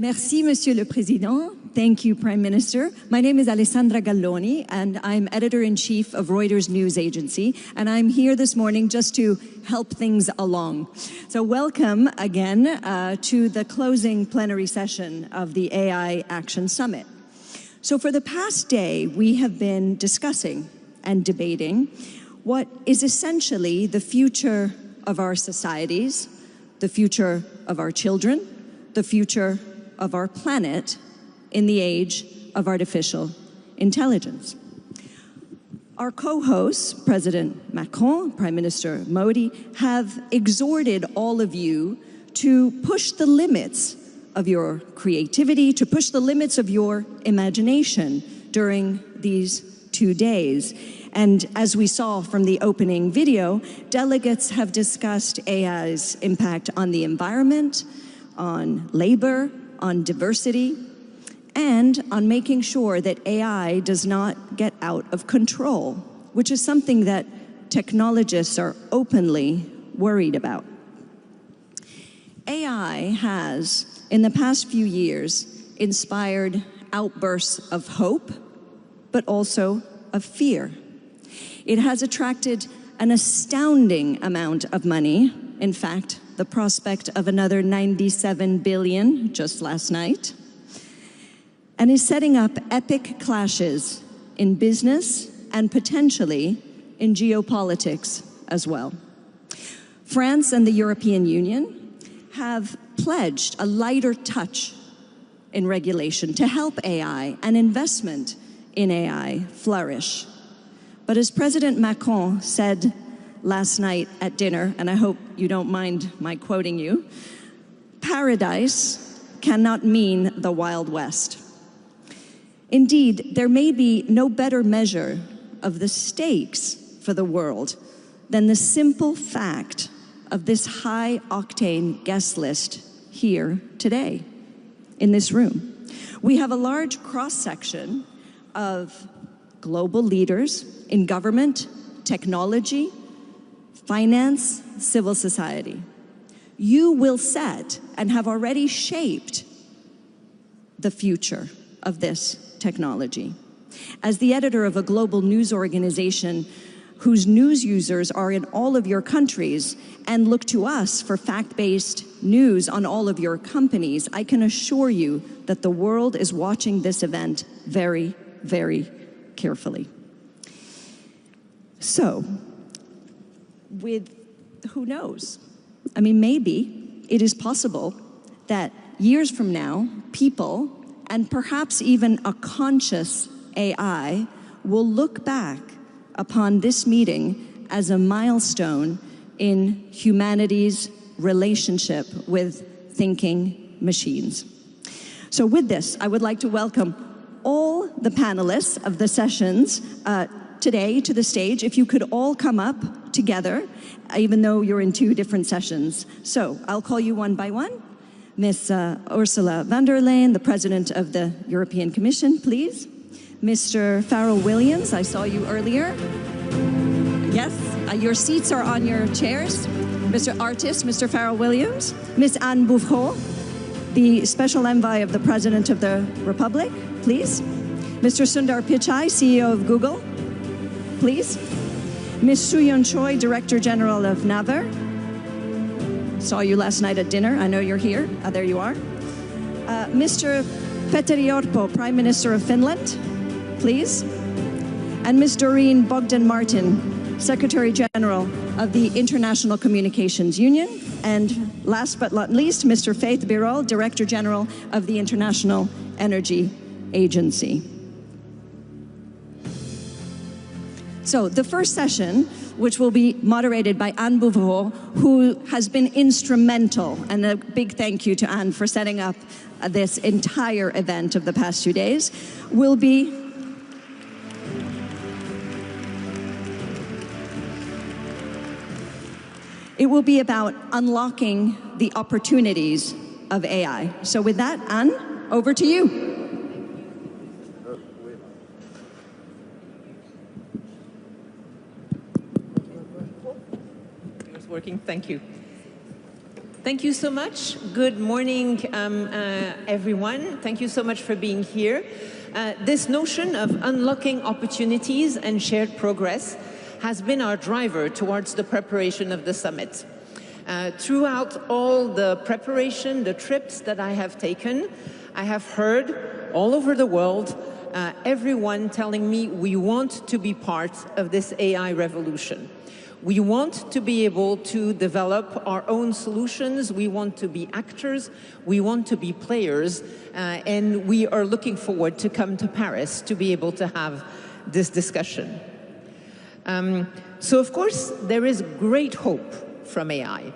Merci, Monsieur le Président. Thank you, Prime Minister. My name is Alessandra Galloni, and I'm Editor-in-Chief of Reuters News Agency, and I'm here this morning just to help things along. So welcome again to the closing plenary session of the AI Action Summit. So for the past day, we have been discussing and debating what is essentially the future of our societies, the future of our children, the future of our planet in the age of artificial intelligence. Our co-hosts, President Macron, Prime Minister Modi, have exhorted all of you to push the limits of your creativity, to push the limits of your imagination during these 2 days. And as we saw from the opening video, delegates have discussed AI's impact on the environment, on labor, on diversity, and on making sure that AI does not get out of control, which is something that technologists are openly worried about. AI has, in the past few years, inspired outbursts of hope, but also of fear. It has attracted an astounding amount of money. In fact, the prospect of another 97 billion just last night, and is setting up epic clashes in business and potentially in geopolitics as well. France and the European Union have pledged a lighter touch in regulation to help AI and investment in AI flourish. But as President Macron said last night at dinner, and I hope you don't mind my quoting you, paradise cannot mean the Wild West. Indeed, there may be no better measure of the stakes for the world than the simple fact of this high-octane guest list here today, in this room. We have a large cross-section of global leaders in government, technology, finance, civil society. You will set and have already shaped the future of this technology. As the editor of a global news organization whose news users are in all of your countries and look to us for fact-based news on all of your companies, I can assure you that the world is watching this event very, very carefully. So, who knows? I mean, maybe it is possible that years from now, people, and perhaps even a conscious AI, will look back upon this meeting as a milestone in humanity's relationship with thinking machines. So with this, I would like to welcome all the panelists of the sessions today to the stage. If you could all come up together, even though you're in 2 different sessions. So I'll call you one by one. Ms. Ursula von der Leyen, the President of the European Commission, please. Mr. Pharrell Williams, I saw you earlier. Yes, your seats are on your chairs. Mr. Artist, Mr. Pharrell Williams. Ms. Anne Bouvreau, the Special Envoy of the President of the Republic, please. Mr. Sundar Pichai, CEO of Google, please. Ms. Soo-Yeon Choi, Director General of Naver. Saw you last night at dinner. I know you're here. There you are. Mr. Petteri Orpo, Prime Minister of Finland, please. And Ms. Doreen Bogdan-Martin, Secretary General of the International Communications Union. And last but not least, Mr. Faith Birol, Director General of the International Energy Agency. So the first session, which will be moderated by Anne Bouvreau, who has been instrumental, and a big thank you to Anne for setting up this entire event of the past 2 days, will be about unlocking the opportunities of AI. So with that, Anne, over to you. Working. Thank you. Thank you so much. Good morning, everyone. Thank you so much for being here. This notion of unlocking opportunities and shared progress has been our driver towards the preparation of the summit. Throughout all the preparation, the trips that I have taken, I have heard all over the world everyone telling me we want to be part of this AI revolution. We want to be able to develop our own solutions. We want to be actors. We want to be players. And we are looking forward to come to Paris to be able to have this discussion. So, of course, there is great hope from AI.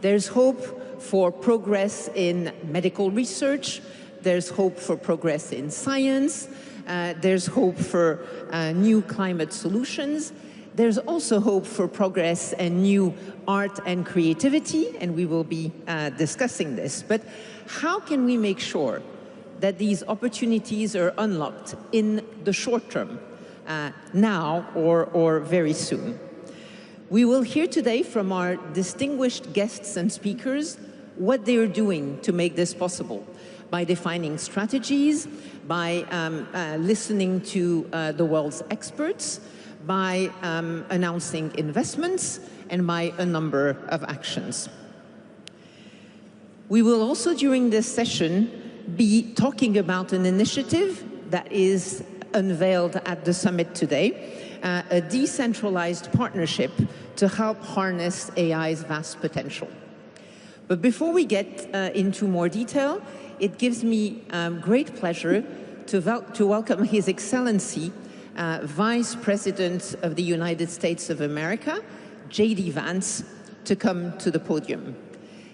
There's hope for progress in medical research. There's hope for progress in science. There's hope for new climate solutions. There's also hope for progress and new art and creativity, and we will be discussing this. But how can we make sure that these opportunities are unlocked in the short term, now or very soon? We will hear today from our distinguished guests and speakers what they are doing to make this possible, by defining strategies, by listening to the world's experts, by announcing investments, and by a number of actions. We will also, during this session, be talking about an initiative that is unveiled at the summit today, a decentralized partnership to help harness AI's vast potential. But before we get into more detail, it gives me great pleasure to welcome His Excellency, Vice President of the United States of America, J.D. Vance, to come to the podium.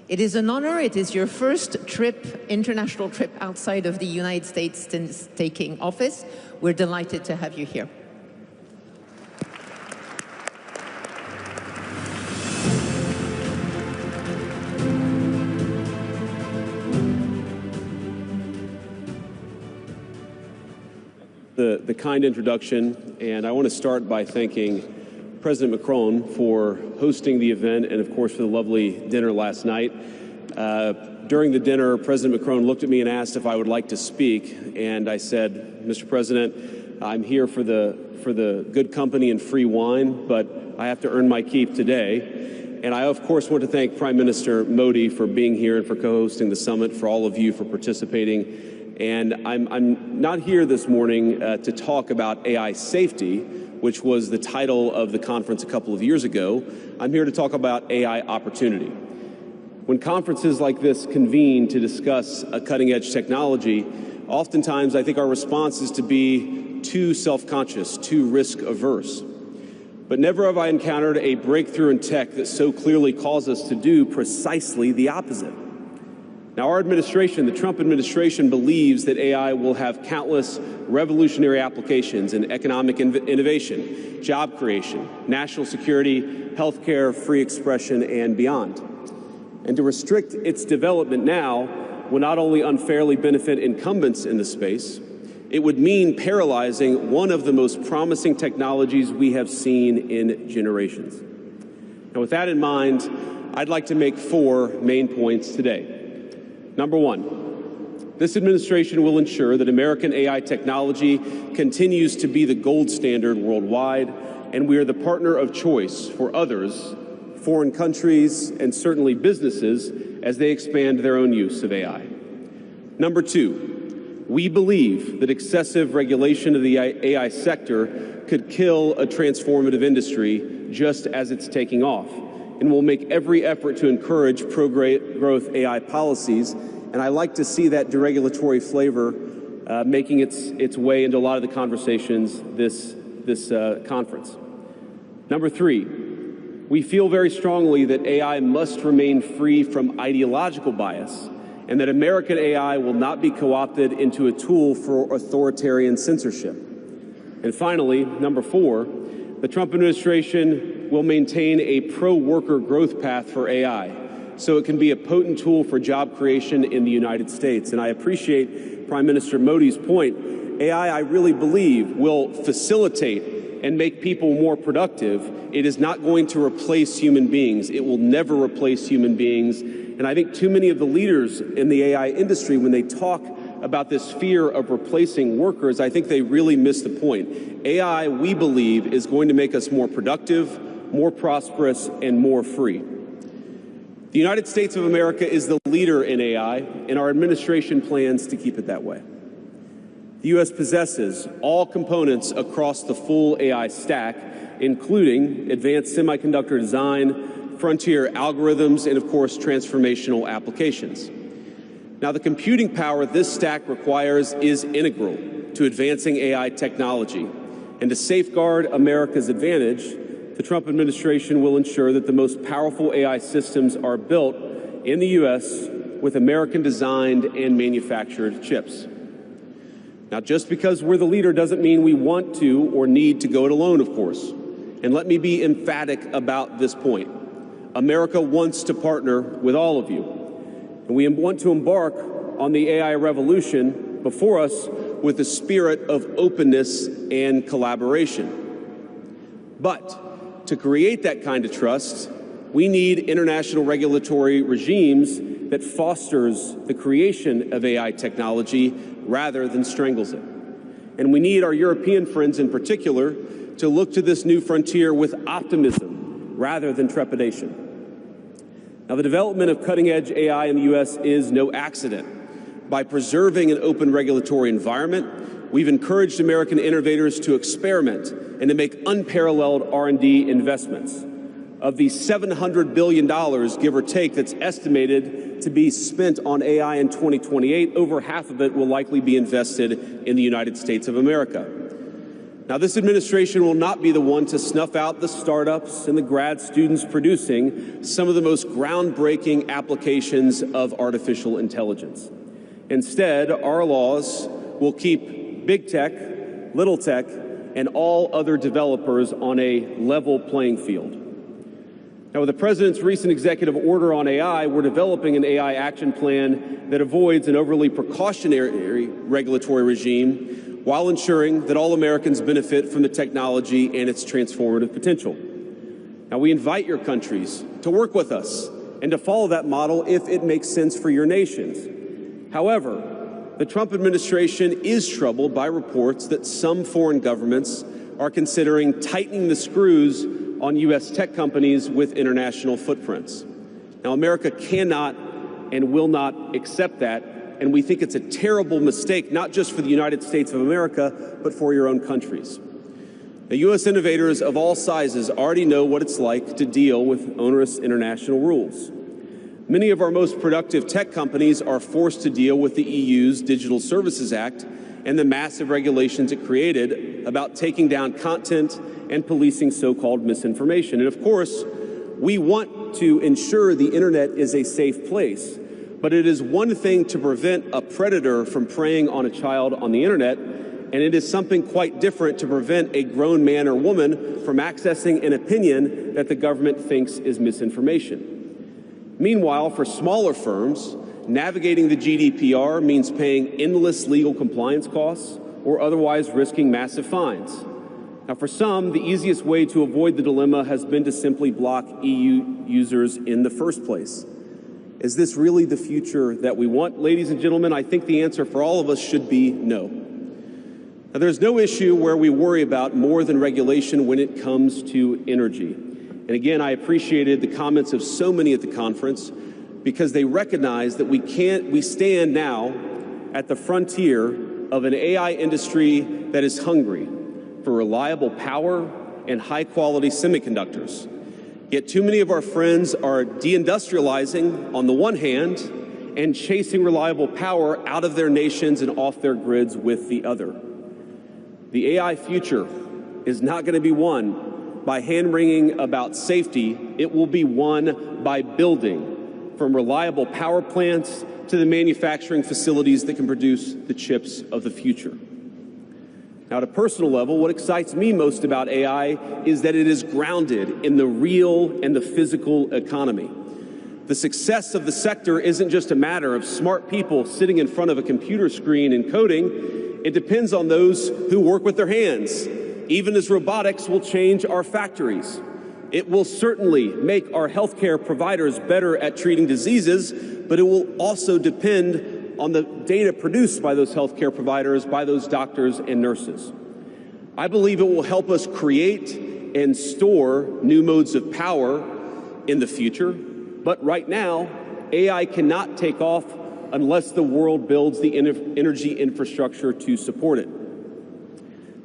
It is an honor. It is your first trip, international trip outside of the United States since taking office. We're delighted to have you here. The kind introduction, and I want to start by thanking President Macron for hosting the event and, of course, for the lovely dinner last night. During the dinner, President Macron looked at me and asked if I would like to speak, and I said, Mr. President, I'm here for the good company and free wine, but I have to earn my keep today. And I, of course, want to thank Prime Minister Modi for being here and for co-hosting the summit, for all of you for participating. And I'm not here this morning to talk about AI safety, which was the title of the conference a couple of years ago. I'm here to talk about AI opportunity. When conferences like this convene to discuss a cutting-edge technology, oftentimes I think our response is to be too self-conscious, too risk-averse. But never have I encountered a breakthrough in tech that so clearly calls us to do precisely the opposite. Now, our administration, the Trump administration, believes that AI will have countless revolutionary applications in economic innovation, job creation, national security, healthcare, free expression, and beyond. And to restrict its development now will not only unfairly benefit incumbents in the space, it would mean paralyzing one of the most promising technologies we have seen in generations. Now, with that in mind, I'd like to make 4 main points today. Number 1, this administration will ensure that American AI technology continues to be the gold standard worldwide, and we are the partner of choice for others, foreign countries, and certainly businesses as they expand their own use of AI. Number 2, we believe that excessive regulation of the AI sector could kill a transformative industry just as it's taking off, and will make every effort to encourage pro-growth AI policies. And I like to see that deregulatory flavor making its way into a lot of the conversations this conference. Number 3, we feel very strongly that AI must remain free from ideological bias, and that American AI will not be co-opted into a tool for authoritarian censorship. And finally, number 4, the Trump administration will maintain a pro-worker growth path for AI, so it can be a potent tool for job creation in the United States. And I appreciate Prime Minister Modi's point. AI, I really believe, will facilitate and make people more productive. It is not going to replace human beings. It will never replace human beings. And I think too many of the leaders in the AI industry, when they talk about this fear of replacing workers, I think they really miss the point. AI, we believe, is going to make us more productive, more prosperous, and more free. The United States of America is the leader in AI, and our administration plans to keep it that way. The U.S. possesses all components across the full AI stack, including advanced semiconductor design, frontier algorithms, and of course, transformational applications. Now, the computing power this stack requires is integral to advancing AI technology. And to safeguard America's advantage, the Trump administration will ensure that the most powerful AI systems are built in the U.S. with American-designed and manufactured chips. Now, just because we're the leader doesn't mean we want to or need to go it alone, of course. And let me be emphatic about this point. America wants to partner with all of you. And we want to embark on the AI revolution before us with a spirit of openness and collaboration. But to create that kind of trust, we need international regulatory regimes that fosters the creation of AI technology rather than strangles it. And we need our European friends in particular to look to this new frontier with optimism rather than trepidation. Now, the development of cutting-edge AI in the U.S. is no accident. By preserving an open regulatory environment, we've encouraged American innovators to experiment and to make unparalleled R&D investments. Of the $700 billion, give or take, that's estimated to be spent on AI in 2028, over half of it will likely be invested in the United States of America. Now, this administration will not be the one to snuff out the startups and the grad students producing some of the most groundbreaking applications of artificial intelligence. Instead, our laws will keep big tech, little tech, and all other developers on a level playing field. Now, with the President's recent executive order on AI, we're developing an AI action plan that avoids an overly precautionary regulatory regime while ensuring that all Americans benefit from the technology and its transformative potential. Now, we invite your countries to work with us and to follow that model if it makes sense for your nations. However, the Trump administration is troubled by reports that some foreign governments are considering tightening the screws on U.S. tech companies with international footprints. Now, America cannot and will not accept that, and we think it's a terrible mistake, not just for the United States of America, but for your own countries. The U.S. innovators of all sizes already know what it's like to deal with onerous international rules. Many of our most productive tech companies are forced to deal with the EU's Digital Services Act and the massive regulations it created about taking down content and policing so-called misinformation. And of course, we want to ensure the internet is a safe place. But it is one thing to prevent a predator from preying on a child on the internet, and it is something quite different to prevent a grown man or woman from accessing an opinion that the government thinks is misinformation. Meanwhile, for smaller firms, navigating the GDPR means paying endless legal compliance costs or otherwise risking massive fines. Now, for some, the easiest way to avoid the dilemma has been to simply block EU users in the first place. Is this really the future that we want? Ladies and gentlemen, I think the answer for all of us should be no. Now, there's no issue where we worry about more than regulation when it comes to energy. And again, I appreciated the comments of so many at the conference because they recognize that we stand now at the frontier of an AI industry that is hungry for reliable power and high-quality semiconductors. Yet too many of our friends are deindustrializing on the one hand and chasing reliable power out of their nations and off their grids with the other. The AI future is not going to be won by hand-wringing about safety. It will be won by building, from reliable power plants to the manufacturing facilities that can produce the chips of the future. Now, at a personal level, what excites me most about AI is that it is grounded in the real and the physical economy. The success of the sector isn't just a matter of smart people sitting in front of a computer screen and coding. It depends on those who work with their hands, even as robotics will change our factories. It will certainly make our healthcare providers better at treating diseases, but it will also depend on the data produced by those healthcare providers, by those doctors and nurses. I believe it will help us create and store new modes of power in the future, but right now, AI cannot take off unless the world builds the energy infrastructure to support it.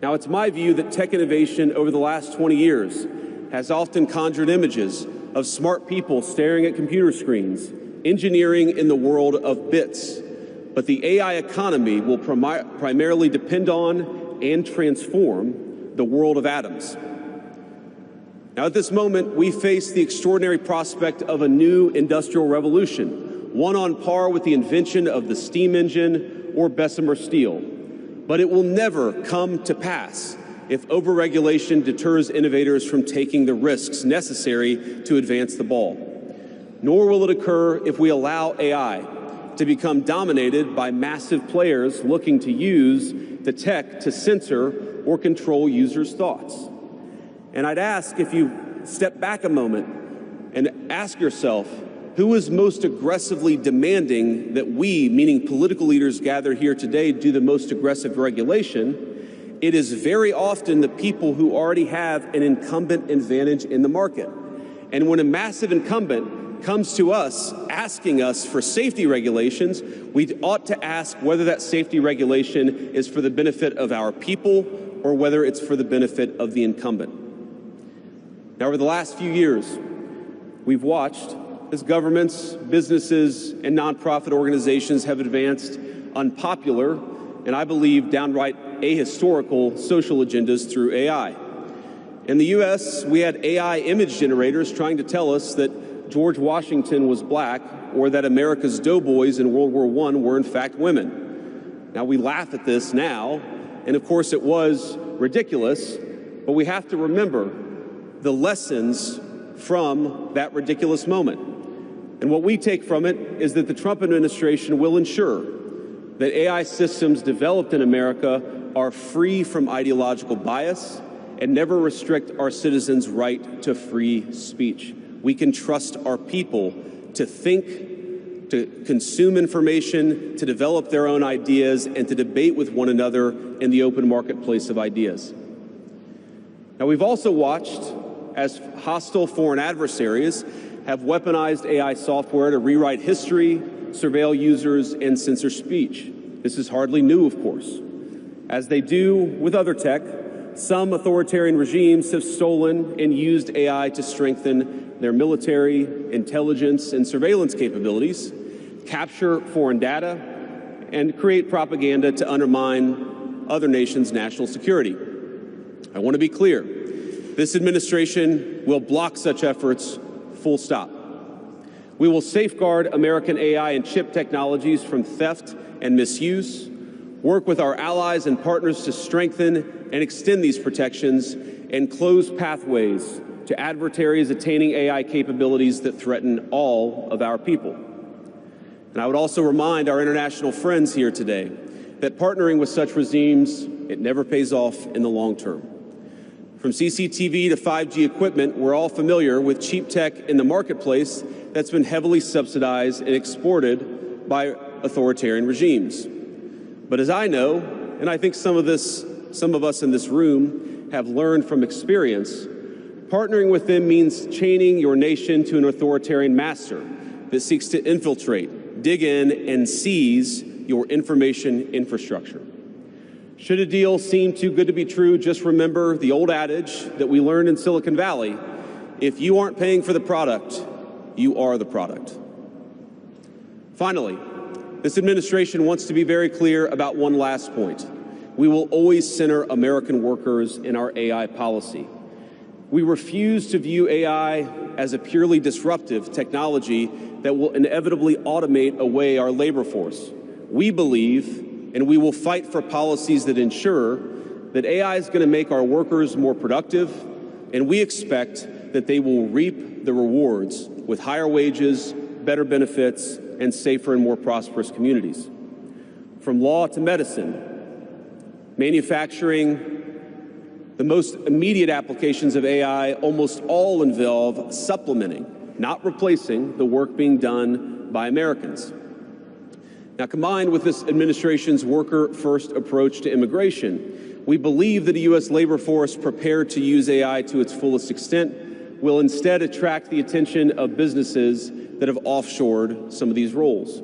Now, it's my view that tech innovation over the last 20 years has often conjured images of smart people staring at computer screens, engineering in the world of bits. But the AI economy will primarily depend on and transform the world of atoms. Now, at this moment, we face the extraordinary prospect of a new industrial revolution, one on par with the invention of the steam engine or Bessemer steel. But it will never come to pass if overregulation deters innovators from taking the risks necessary to advance the ball. Nor will it occur if we allow AI to become dominated by massive players looking to use the tech to censor or control users' thoughts. And I'd ask, if you step back a moment and ask yourself, who is most aggressively demanding that we, meaning political leaders gathered here today, do the most aggressive regulation? It is very often the people who already have an incumbent advantage in the market. And when a massive incumbent comes to us asking us for safety regulations, we ought to ask whether that safety regulation is for the benefit of our people or whether it's for the benefit of the incumbent. Now, over the last few years, we've watched as governments, businesses, and nonprofit organizations have advanced unpopular and, I believe, downright ahistorical social agendas through AI. In the U.S., we had AI image generators trying to tell us that George Washington was black or that America's doughboys in World War I were in fact women. Now, we laugh at this now, and of course it was ridiculous, but we have to remember the lessons from that ridiculous moment. And what we take from it is that the Trump administration will ensure that AI systems developed in America are free from ideological bias and never restrict our citizens' right to free speech. We can trust our people to think, to consume information, to develop their own ideas, and to debate with one another in the open marketplace of ideas. Now, we've also watched as hostile foreign adversaries have weaponized AI software to rewrite history, surveil users, and censor speech. This is hardly new, of course. As they do with other tech, some authoritarian regimes have stolen and used AI to strengthen their military, intelligence, and surveillance capabilities, capture foreign data, and create propaganda to undermine other nations' national security. I want to be clear. This administration will block such efforts, full stop. We will safeguard American AI and chip technologies from theft and misuse, work with our allies and partners to strengthen and extend these protections, and close pathways to adversaries attaining AI capabilities that threaten all of our people. And I would also remind our international friends here today that partnering with such regimes, it never pays off in the long term. From CCTV to 5G equipment, we're all familiar with cheap tech in the marketplace that's been heavily subsidized and exported by authoritarian regimes. But as I know, and I think some of us in this room have learned from experience, partnering with them means chaining your nation to an authoritarian master that seeks to infiltrate, dig in, and seize your information infrastructure. Should a deal seem too good to be true, just remember the old adage that we learned in Silicon Valley: if you aren't paying for the product, you are the product. Finally, this administration wants to be very clear about one last point. We will always center American workers in our AI policy. We refuse to view AI as a purely disruptive technology that will inevitably automate away our labor force. We believe, and we will fight for policies that ensure that AI is going to make our workers more productive, and we expect that they will reap the rewards with higher wages, better benefits, and safer and more prosperous communities. From law to medicine, manufacturing, The most immediate applications of AI almost all involve supplementing, not replacing, the work being done by Americans. Now, combined with this administration's worker-first approach to immigration, we believe that a U.S. labor force prepared to use AI to its fullest extent will instead attract the attention of businesses that have offshored some of these roles.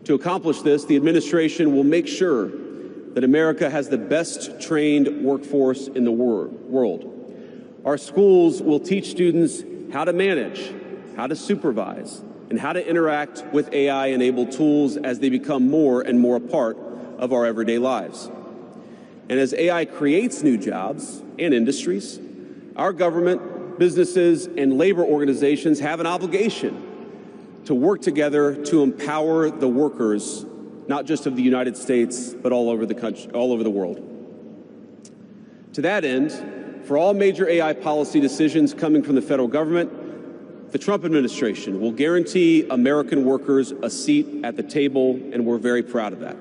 To accomplish this, the administration will make sure that America has the best trained workforce in the world. Our schools will teach students how to manage, how to supervise, and how to interact with AI-enabled tools as they become more and more a part of our everyday lives. And as AI creates new jobs and industries, our government, businesses, and labor organizations have an obligation to work together to empower the workers, not just of the United States, but all over the country, all over the world. To that end, for all major AI policy decisions coming from the federal government, the Trump administration will guarantee American workers a seat at the table, and we're very proud of that.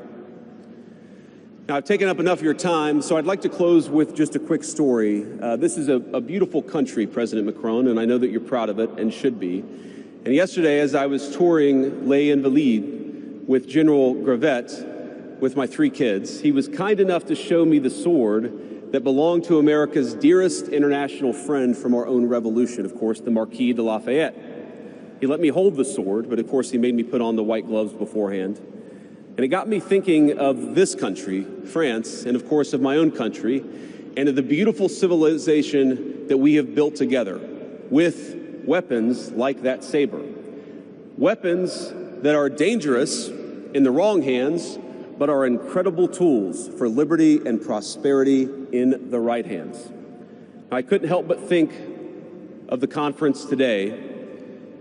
Now, I've taken up enough of your time, so I'd like to close with just a quick story. This is a beautiful country, President Macron, and I know that you're proud of it and should be. And yesterday, as I was touring Les Invalides with General Gravette with my 3 kids, he was kind enough to show me the sword that belonged to America's dearest international friend from our own revolution, of course, the Marquis de Lafayette. He let me hold the sword, but of course he made me put on the white gloves beforehand. And it got me thinking of this country, France, and of course of my own country, and of the beautiful civilization that we have built together with weapons like that saber. Weapons that are dangerous in the wrong hands, but are incredible tools for liberty and prosperity in the right hands. I couldn't help but think of the conference today.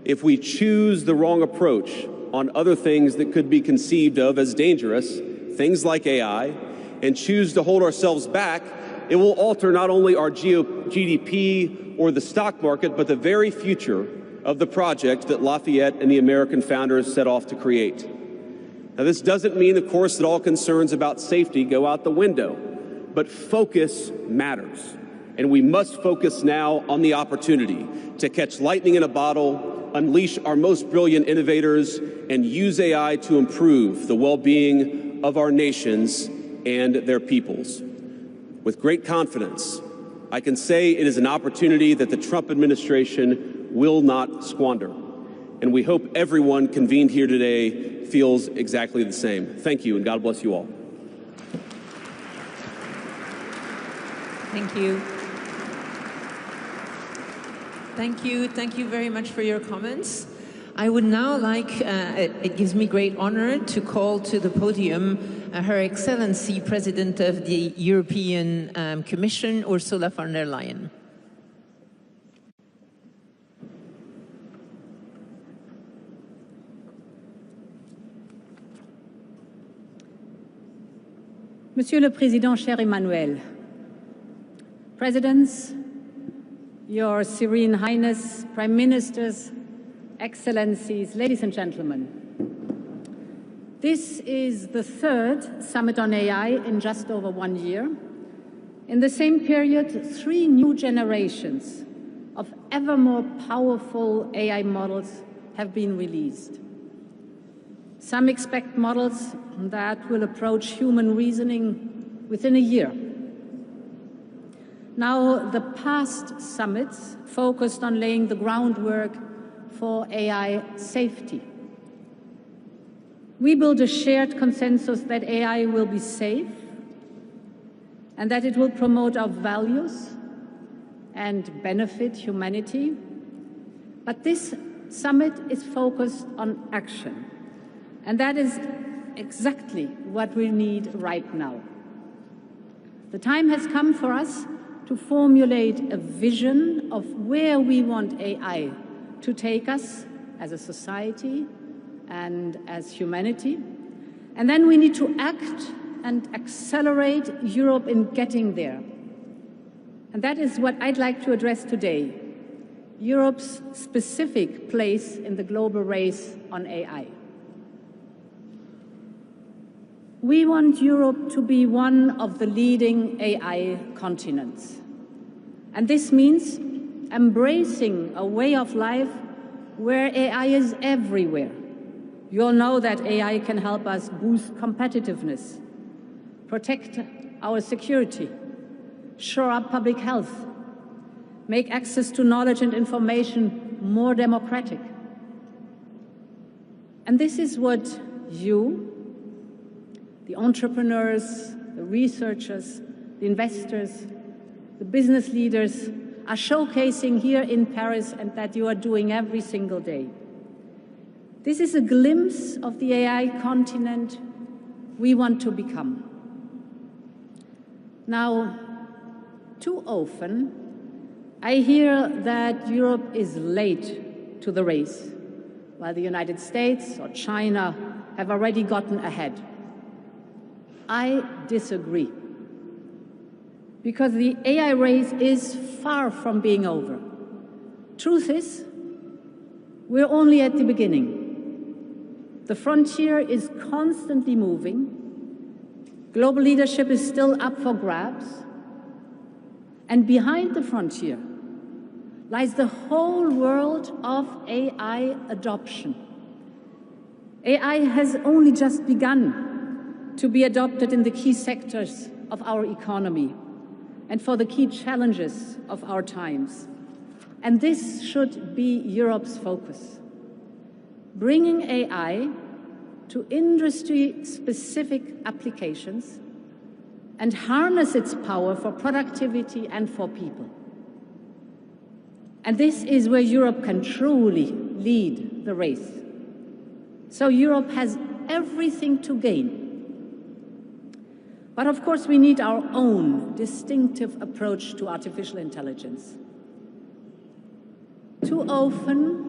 If we choose the wrong approach on other things that could be conceived of as dangerous, things like AI, and choose to hold ourselves back, it will alter not only our GDP or the stock market, but the very future of the project that Lafayette and the American founders set off to create. Now, this doesn't mean, of course, that all concerns about safety go out the window, but focus matters. And we must focus now on the opportunity to catch lightning in a bottle, unleash our most brilliant innovators, and use AI to improve the well-being of our nations and their peoples. With great confidence, I can say it is an opportunity that the Trump administration will not squander. And we hope everyone convened here today feels exactly the same. Thank you, and God bless you all. Thank you. Thank you very much for your comments. I would now like, it gives me great honor to call to the podium Her Excellency President of the European Commission, Ursula von der Leyen. Monsieur le Président, cher Emmanuel, Presidents, Your Serene Highness, Prime Ministers, Excellencies, ladies and gentlemen. This is the 3rd Summit on AI in just over 1 year. In the same period, 3 new generations of ever more powerful AI models have been released. Some expect models that will approach human reasoning within a year. Now, the past summits focused on laying the groundwork for AI safety. We built a shared consensus that AI will be safe and that it will promote our values and benefit humanity. But this summit is focused on action. And that is exactly what we need right now. The time has come for us to formulate a vision of where we want AI to take us as a society and as humanity. And then we need to act and accelerate Europe in getting there. And that is what I'd like to address today, Europe's specific place in the global race on AI. We want Europe to be one of the leading AI continents. And this means embracing a way of life where AI is everywhere. You all know that AI can help us boost competitiveness, protect our security, shore up public health, make access to knowledge and information more democratic. And this is what you, the entrepreneurs, the researchers, the investors, the business leaders are showcasing here in Paris and that you are doing every single day. This is a glimpse of the AI continent we want to become. Now, too often, I hear that Europe is late to the race, while the United States or China have already gotten ahead. I disagree, because the AI race is far from being over. Truth is, we're only at the beginning. The frontier is constantly moving. Global leadership is still up for grabs. And behind the frontier lies the whole world of AI adoption. AI has only just begun to be adopted in the key sectors of our economy and for the key challenges of our times. And this should be Europe's focus. Bringing AI to industry-specific applications and harness its power for productivity and for people. And this is where Europe can truly lead the race. So Europe has everything to gain. But of course, we need our own distinctive approach to artificial intelligence. Too often,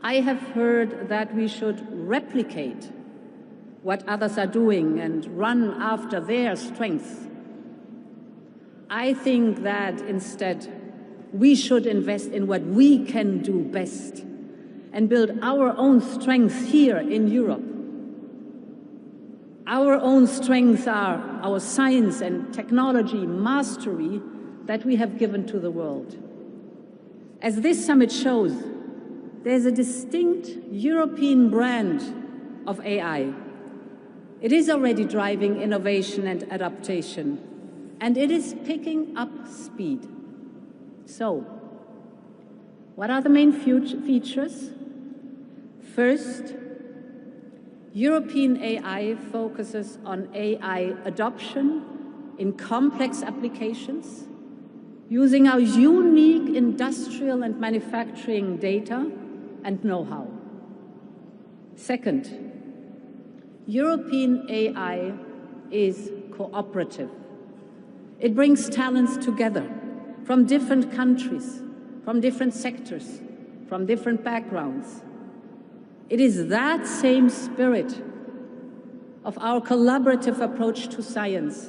I have heard that we should replicate what others are doing and run after their strengths. I think that instead, we should invest in what we can do best and build our own strengths here in Europe. Our own strengths are our science and technology mastery that we have given to the world. As this summit shows, there's a distinct European brand of AI. It is already driving innovation and adaptation, and it is picking up speed. So, what are the main features? First, European AI focuses on AI adoption in complex applications, using our unique industrial and manufacturing data and know-how. Second, European AI is cooperative. It brings talents together from different countries, from different sectors, from different backgrounds. It is that same spirit of our collaborative approach to science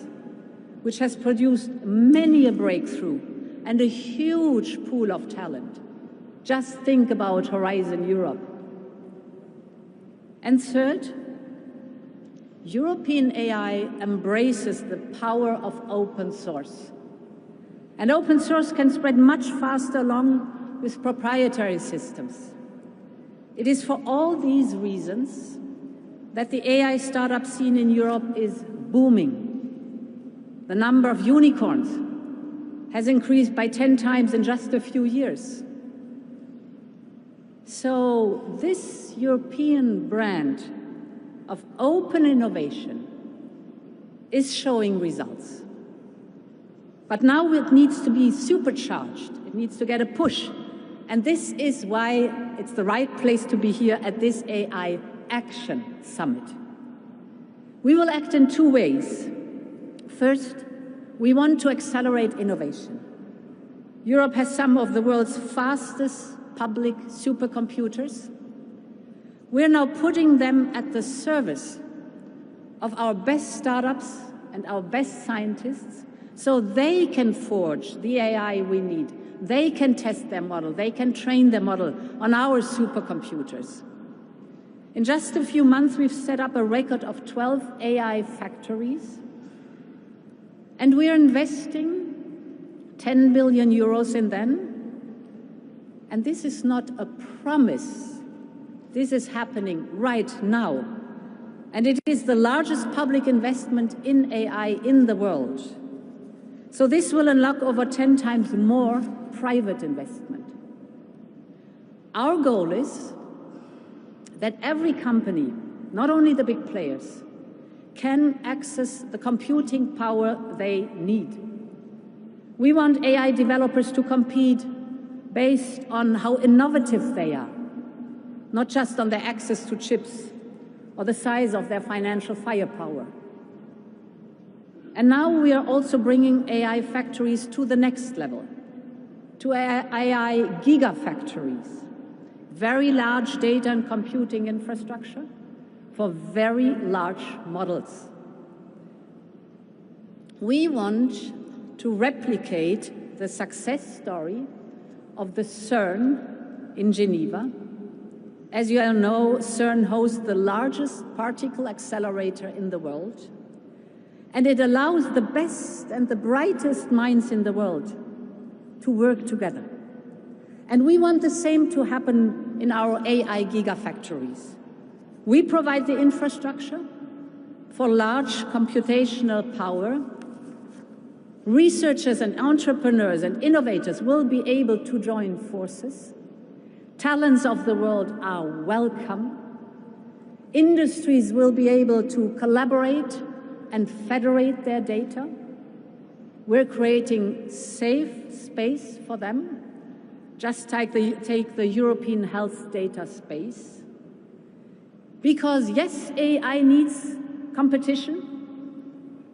which has produced many a breakthrough and a huge pool of talent. Just think about Horizon Europe. And third, European AI embraces the power of open source. And open source can spread much faster along with proprietary systems. It is for all these reasons that the AI startup scene in Europe is booming. The number of unicorns has increased by 10 times in just a few years. So this European brand of open innovation is showing results. But now it needs to be supercharged. It needs to get a push. And this is why it's the right place to be here at this AI Action Summit. We will act in two ways. First, we want to accelerate innovation. Europe has some of the world's fastest public supercomputers. We're now putting them at the service of our best startups and our best scientists so they can forge the AI we need. They can test their model. They can train their model on our supercomputers. In just a few months, we've set up a record of 12 AI factories, and we're investing 10 billion euros in them. And this is not a promise. This is happening right now. And it is the largest public investment in AI in the world. So this will unlock over 10 times more private investment. Our goal is that every company, not only the big players, can access the computing power they need. We want AI developers to compete based on how innovative they are, not just on their access to chips or the size of their financial firepower. And now we are also bringing AI factories to the next level, to AI gigafactories, very large data and computing infrastructure for very large models. We want to replicate the success story of the CERN in Geneva. As you all know, CERN hosts the largest particle accelerator in the world, and it allows the best and the brightest minds in the world to work together. And we want the same to happen in our AI gigafactories. We provide the infrastructure for large computational power. Researchers and entrepreneurs and innovators will be able to join forces. Talents of the world are welcome. Industries will be able to collaborate and federate their data. We're creating safe space for them. Just take the European health data space. Because yes, AI needs competition,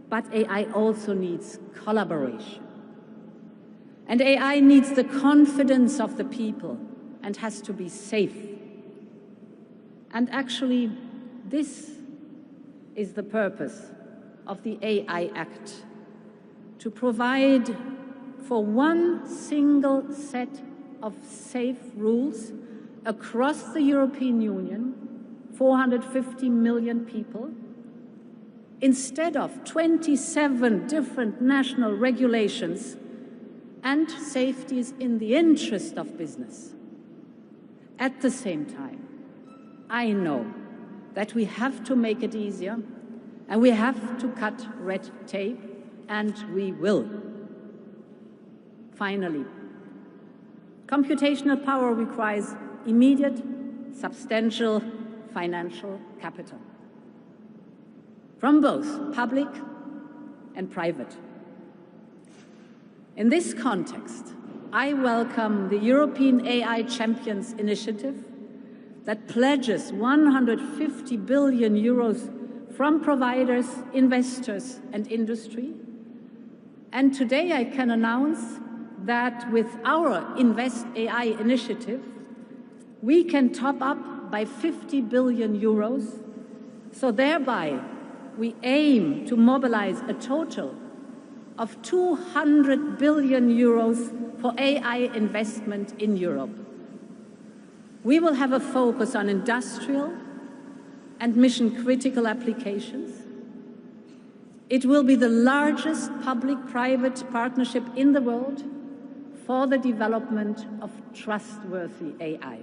but AI also needs collaboration. And AI needs the confidence of the people and has to be safe. And actually, this is the purpose of the AI Act, to provide for one single set of safe rules across the European Union, 450 million people, instead of 27 different national regulations, and safeties in the interest of business. At the same time, I know that we have to make it easier, and we have to cut red tape, and we will. Finally, computational power requires immediate, substantial financial capital from both public and private. In this context, I welcome the European AI Champions Initiative that pledges 150 billion euros from providers, investors, and industry. And today I can announce that with our Invest AI initiative, we can top up by 50 billion euros. So thereby, we aim to mobilize a total of 200 billion euros for AI investment in Europe. We will have a focus on industrial and mission-critical applications. It will be the largest public-private partnership in the world for the development of trustworthy AI.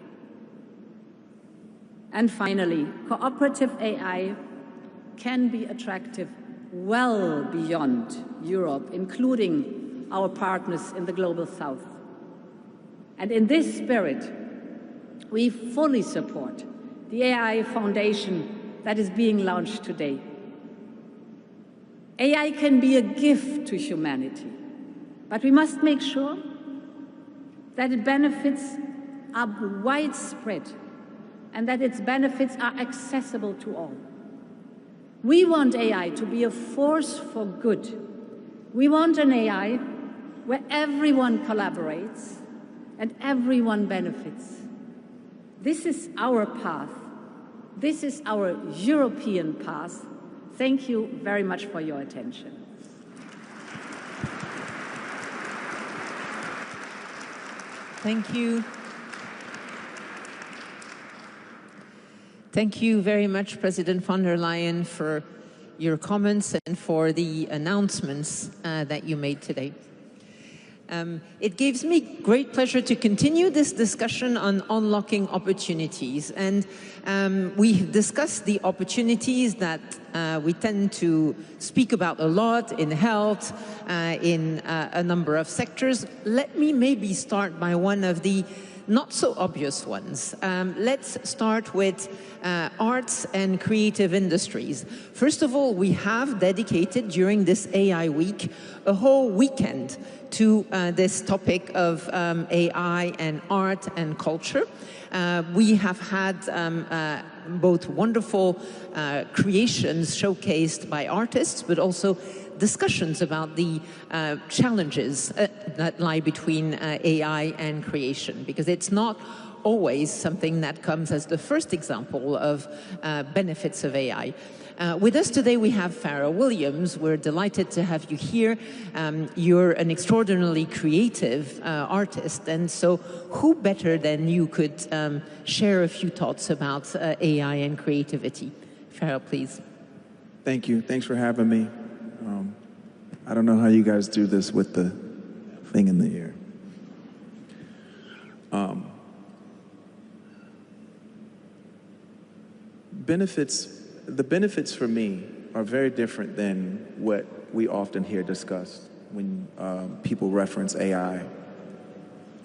And finally, cooperative AI can be attractive well beyond Europe, including our partners in the Global South. And in this spirit, we fully support the AI Foundation that is being launched today. AI can be a gift to humanity, but we must make sure that its benefits are widespread and that its benefits are accessible to all. We want AI to be a force for good. We want an AI where everyone collaborates and everyone benefits. This is our path. This is our European path. Thank you very much for your attention. Thank you. Thank you very much, President von der Leyen, for your comments and for the announcements that you made today. It gives me great pleasure to continue this discussion on unlocking opportunities. And we've discussed the opportunities that we tend to speak about a lot in health, in a number of sectors. Let me maybe start by one of the not so obvious ones. Let's start with arts and creative industries. First of all, we have dedicated during this AI week a whole weekend to this topic of AI and art and culture. We have had both wonderful creations showcased by artists, but also discussions about the challenges that lie between AI and creation, because it's not always something that comes as the first example of benefits of AI. With us today, we have Farah Williams. We're delighted to have you here. You're an extraordinarily creative artist, and so who better than you could share a few thoughts about AI and creativity? Farah, please. Thank you. Thanks for having me. I don't know how you guys do this with the thing in the ear. The benefits for me are very different than what we often hear discussed when people reference AI.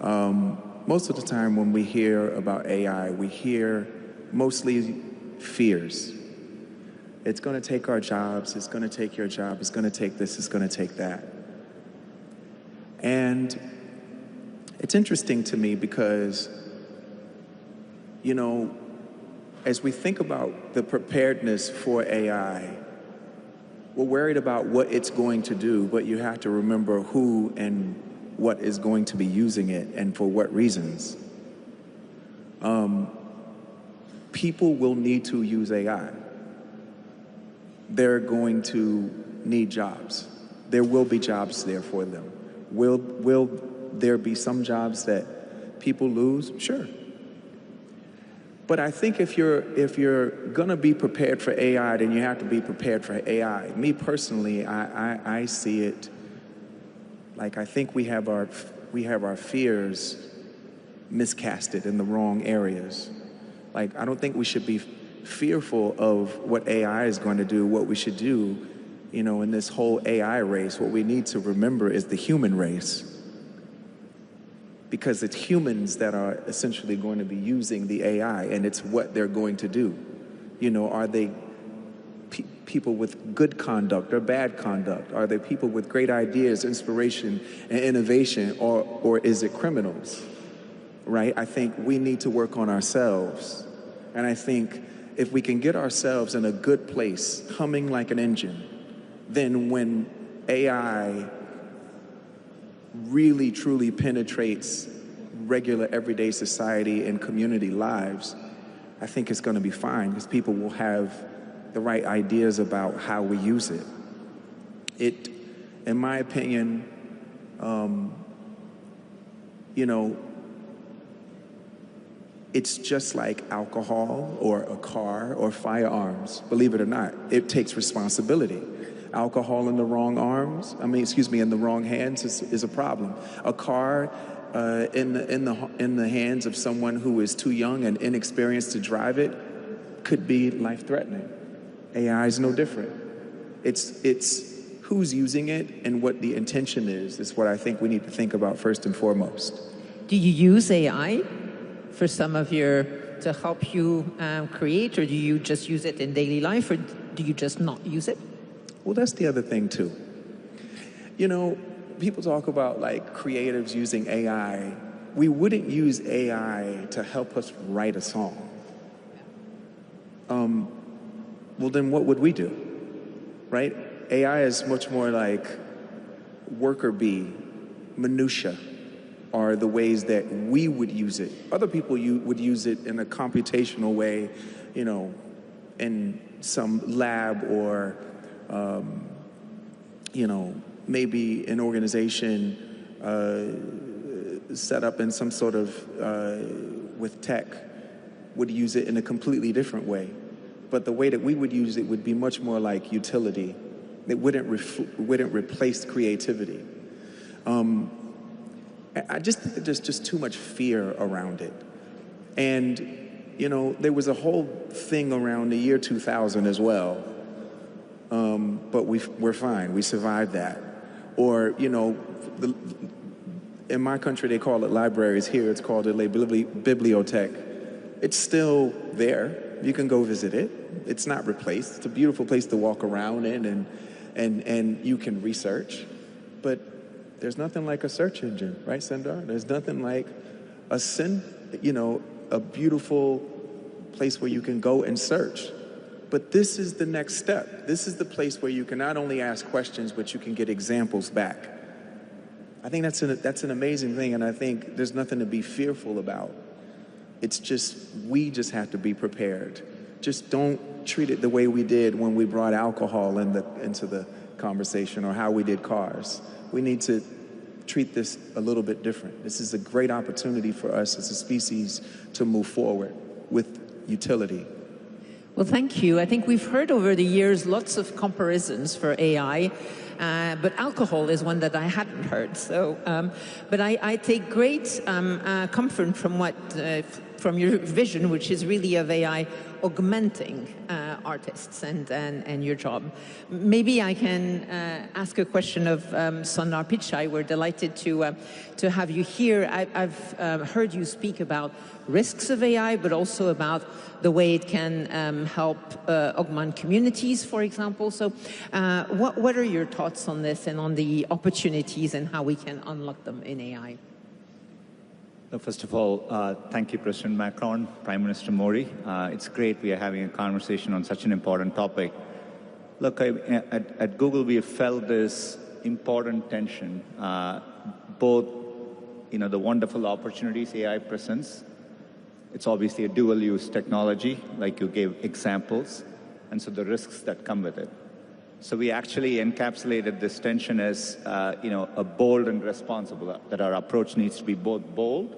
Most of the time when we hear about AI, we hear mostly fears. It's going to take our jobs, it's going to take your job, it's going to take this, it's going to take that. And it's interesting to me because, you know, as we think about the preparedness for AI, we're worried about what it's going to do, but you have to remember who and what is going to be using it and for what reasons. People will need to use AI. They're going to need jobs. There will be jobs there for them. Will there be some jobs that people lose? Sure. But I think if you're gonna be prepared for AI, then you have to be prepared for AI. Me personally, I see it like I think we have our fears miscasted in the wrong areas. Like, I don't think we should be fearful of what AI is going to do. What we should do, you know, in this whole AI race, what we need to remember is the human race. Because it's humans that are essentially going to be using the AI, and it's what they're going to do. You know, are they people with good conduct or bad conduct? Are they people with great ideas, inspiration, and innovation, or is it criminals? Right? I think we need to work on ourselves. And I think if we can get ourselves in a good place, humming like an engine, then when AI really truly penetrates regular everyday society and community lives, I think it's going to be fine because people will have the right ideas about how we use it. It, in my opinion, you know, it's just like alcohol or a car or firearms. Believe it or not, it takes responsibility. Alcohol in the wrong in the wrong hands is a problem. A car in the hands of someone who is too young and inexperienced to drive it could be life-threatening. AI is no different. It's who's using it and what the intention is what I think we need to think about first and foremost. Do you use AI for some of to help you create, or do you just use it in daily life, or do you just not use it? Well, that's the other thing too. You know, people talk about like creatives using AI. We wouldn't use AI to help us write a song. Well, then what would we do, right? AI is much more like worker bee, minutia are the ways that we would use it. Other people would use it in a computational way, you know, in some lab or you know, maybe an organization set up in some sort of, with tech, would use it in a completely different way. But the way that we would use it would be much more like utility. It wouldn't replace creativity. I just think that there's just too much fear around it. And, you know, there was a whole thing around the year 2000 as well. But we're fine, we survived that. Or, you know, in my country they call it libraries, here it's called a bibliothèque. It's still there, you can go visit it. It's not replaced, it's a beautiful place to walk around in and you can research. But there's nothing like a search engine, right, Sundar? There's nothing like a beautiful place where you can go and search. But this is the next step. This is the place where you can not only ask questions, but you can get examples back. I think that's an amazing thing, and I think there's nothing to be fearful about. It's just, we just have to be prepared. Just don't treat it the way we did when we brought alcohol into the conversation, or how we did cars. We need to treat this a little bit different. This is a great opportunity for us as a species to move forward with utility. Well, thank you. I think we've heard over the years lots of comparisons for AI, but alcohol is one that I hadn't heard. So, but I take great comfort from your vision, which is really of AI augmenting artists and your job. Maybe I can ask a question of Sundar Pichai. We're delighted to have you here. I've heard you speak about risks of AI, but also about the way it can help augment communities, for example. So what are your thoughts on this and on the opportunities and how we can unlock them in AI? First of all, thank you, President Macron, Prime Minister Modi. It's great we are having a conversation on such an important topic. Look, at Google, we have felt this important tension, both, the wonderful opportunities AI presents. It's obviously a dual-use technology, like you gave examples, and so the risks that come with it. So we actually encapsulated this tension as, a bold and responsible, that our approach needs to be both bold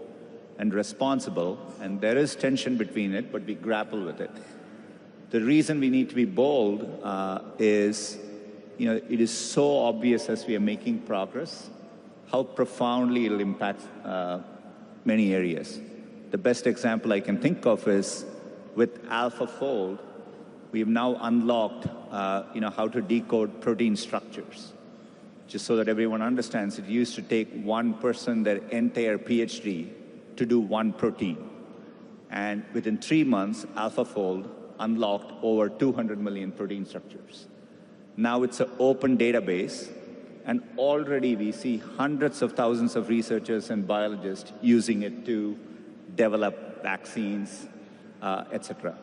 and responsible, and there is tension between it, but we grapple with it. The reason we need to be bold is, it is so obvious as we are making progress, how profoundly it'll impact many areas. The best example I can think of is with AlphaFold, we've now unlocked how to decode protein structures. Just so that everyone understands, it used to take one person their entire PhD to do one protein. And within 3 months, AlphaFold unlocked over 200 million protein structures. Now it's an open database, and already we see hundreds of thousands of researchers and biologists using it to develop vaccines, etc.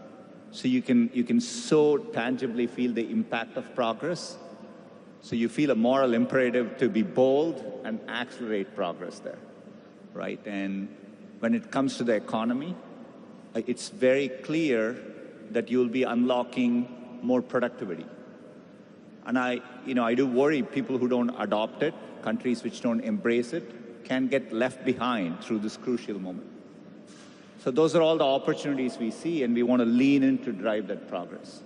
So you can so tangibly feel the impact of progress. So you feel a moral imperative to be bold and accelerate progress there, right? And when it comes to the economy, it's very clear that you'll be unlocking more productivity. And I do worry people who don't adopt it, countries which don't embrace it, can get left behind through this crucial moment. So those are all the opportunities we see, and we want to lean in to drive that progress.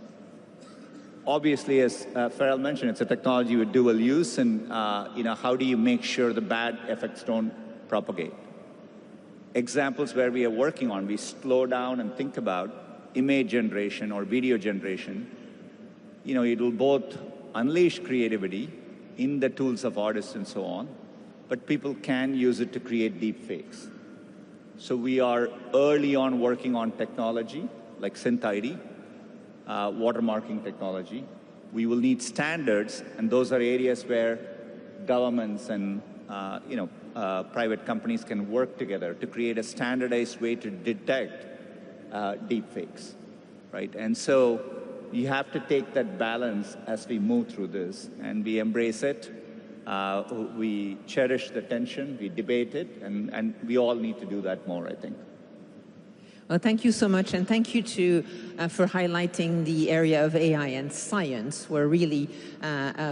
Obviously, as Farrell mentioned, it's a technology with dual use, and how do you make sure the bad effects don't propagate? Examples where we are working on, we slow down and think about image generation or video generation. It will both unleash creativity in the tools of artists and so on, but people can use it to create deep fakes. So we are early on working on technology like SynthID, watermarking technology. We will need standards, and those are areas where governments and private companies can work together to create a standardized way to detect deep fakes, right? And so you have to take that balance as we move through this, and we embrace it. We cherish the tension, we debate it, and we all need to do that more, I think. Well, thank you so much, and thank you for highlighting the area of AI and science, where really,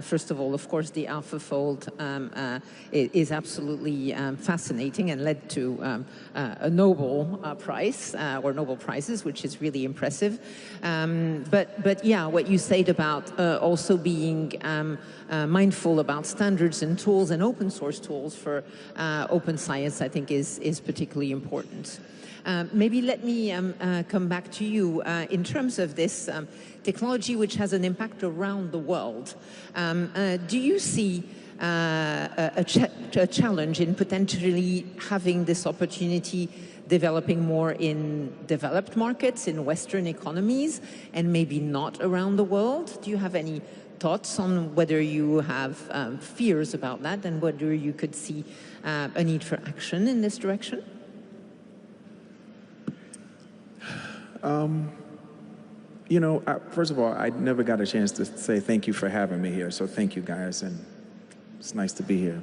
first of all, of course, the AlphaFold is absolutely fascinating and led to a Nobel Prize or Nobel Prizes, which is really impressive. But yeah, what you said about also being mindful about standards and tools and open source tools for open science, I think is particularly important. Maybe let me come back to you in terms of this technology which has an impact around the world. Do you see a challenge in potentially having this opportunity developing more in developed markets, in Western economies, and maybe not around the world? Do you have any thoughts on whether you have fears about that and whether you could see a need for action in this direction? You know, first of all, I never got a chance to say thank you for having me here, so thank you guys, and it's nice to be here.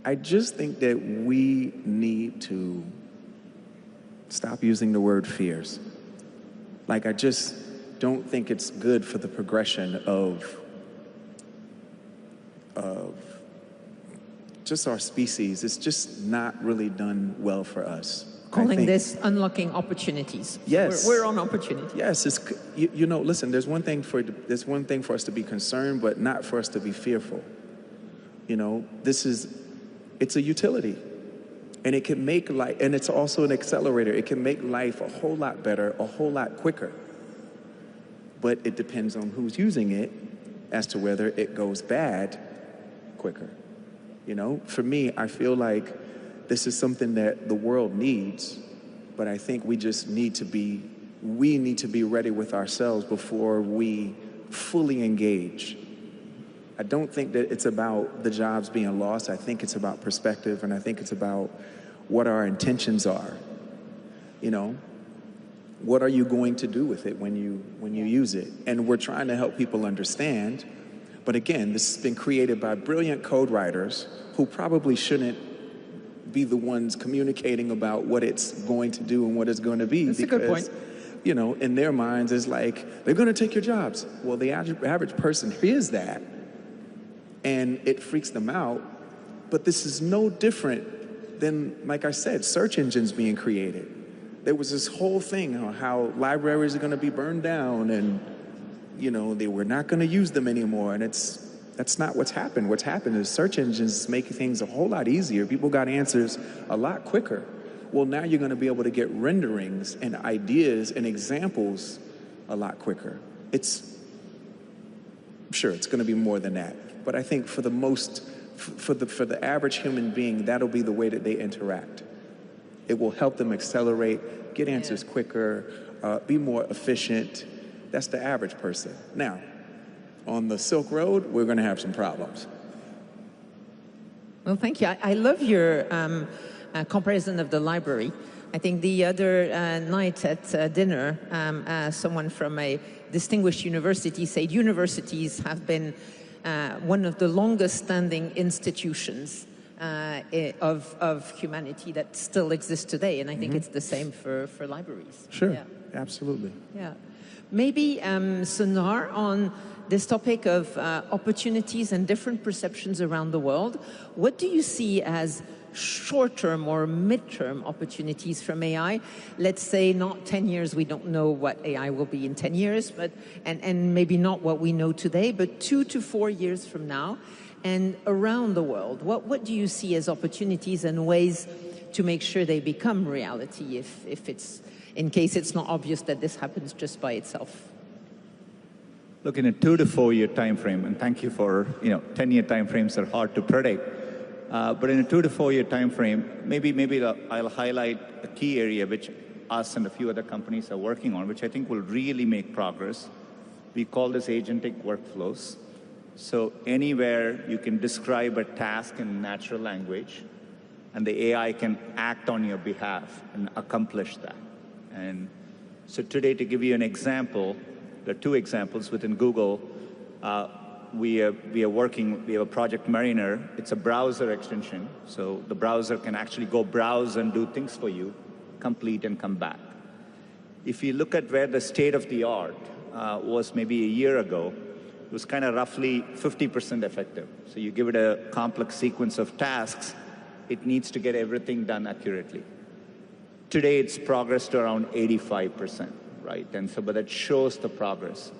I just think that we need to stop using the word fears. Like, I just don't think it's good for the progression of just our species. It's just not really done well for us. Calling this unlocking opportunities. Yes, we're on opportunity. Yes, it's, you know. Listen, there's one thing for us to be concerned, but not for us to be fearful. You know, it's a utility, and it can make life, and it's also an accelerator. It can make life a whole lot better, a whole lot quicker. But it depends on who's using it as to whether it goes bad quicker. You know, for me, I feel like this is something that the world needs, but I think we need to be ready with ourselves before we fully engage. I don't think that it's about the jobs being lost. I think it's about perspective, and I think it's about what our intentions are. You know, what are you going to do with it when you use it? And we're trying to help people understand, but again, this has been created by brilliant code writers who probably shouldn't be the ones communicating about what it's going to do and what it's going to be. That's a good point. You know, in their minds, it's like, they're going to take your jobs. Well, the average person hears that, and it freaks them out. But this is no different than, like I said, search engines being created. There was this whole thing on how libraries are going to be burned down, and, you know, they were not going to use them anymore. And that's not what's happened. What's happened is search engines make things a whole lot easier. People got answers a lot quicker. Well, now you're going to be able to get renderings and ideas and examples a lot quicker. Sure, it's going to be more than that. But I think for the average human being, that'll be the way that they interact. It will help them accelerate, get answers quicker, be more efficient. That's the average person. Now, on the Silk Road, we're going to have some problems. Well, thank you. I love your comparison of the library. I think the other night at dinner, someone from a distinguished university said universities have been one of the longest standing institutions of humanity that still exists today. And I think it's the same for libraries. Sure, yeah. Absolutely. Yeah. Maybe, Sundar, on this topic of opportunities and different perceptions around the world, what do you see as short-term or mid-term opportunities from AI? Let's say not 10 years, we don't know what AI will be in 10 years, but and maybe not what we know today, but 2 to 4 years from now, and around the world, what do you see as opportunities and ways to make sure they become reality if it's, in case it's not obvious that this happens just by itself? Look, in a 2 to 4 year time frame, and thank you for, 10-year time frames are hard to predict, but in a 2 to 4 year time frame, maybe I'll highlight a key area which us and a few other companies are working on, which I think will really make progress. We call this agentic workflows. So anywhere you can describe a task in natural language, and the AI can act on your behalf and accomplish that. And so today, to give you an example, there are 2 examples within Google. we have a Project Mariner. It's a browser extension, so the browser can actually go browse and do things for you, complete and come back. If you look at where the state of the art was maybe a year ago, it was kind of roughly 50% effective. So you give it a complex sequence of tasks, it needs to get everything done accurately. Today, it's progressed to around 85%, right? And so, but that shows the progress.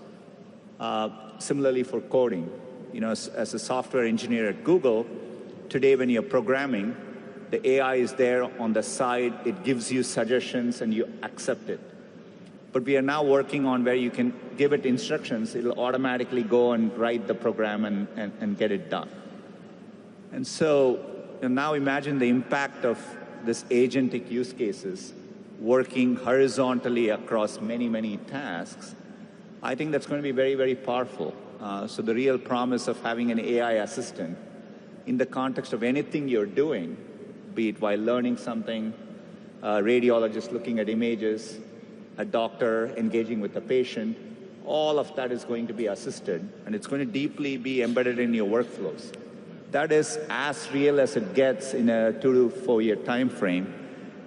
Similarly for coding, you know, as a software engineer at Google, today when you're programming, the AI is there on the side, it gives you suggestions and you accept it. But we are now working on where you can give it instructions, it'll automatically go and write the program and get it done. And so now imagine the impact of this agentic use cases working horizontally across many, many tasks. I think that's going to be very, very powerful. So the real promise of having an AI assistant in the context of anything you're doing, be it while learning something, a radiologist looking at images, a doctor engaging with a patient, all of that is going to be assisted, and it's going to deeply be embedded in your workflows. That is as real as it gets in a 2 to 4 year time frame,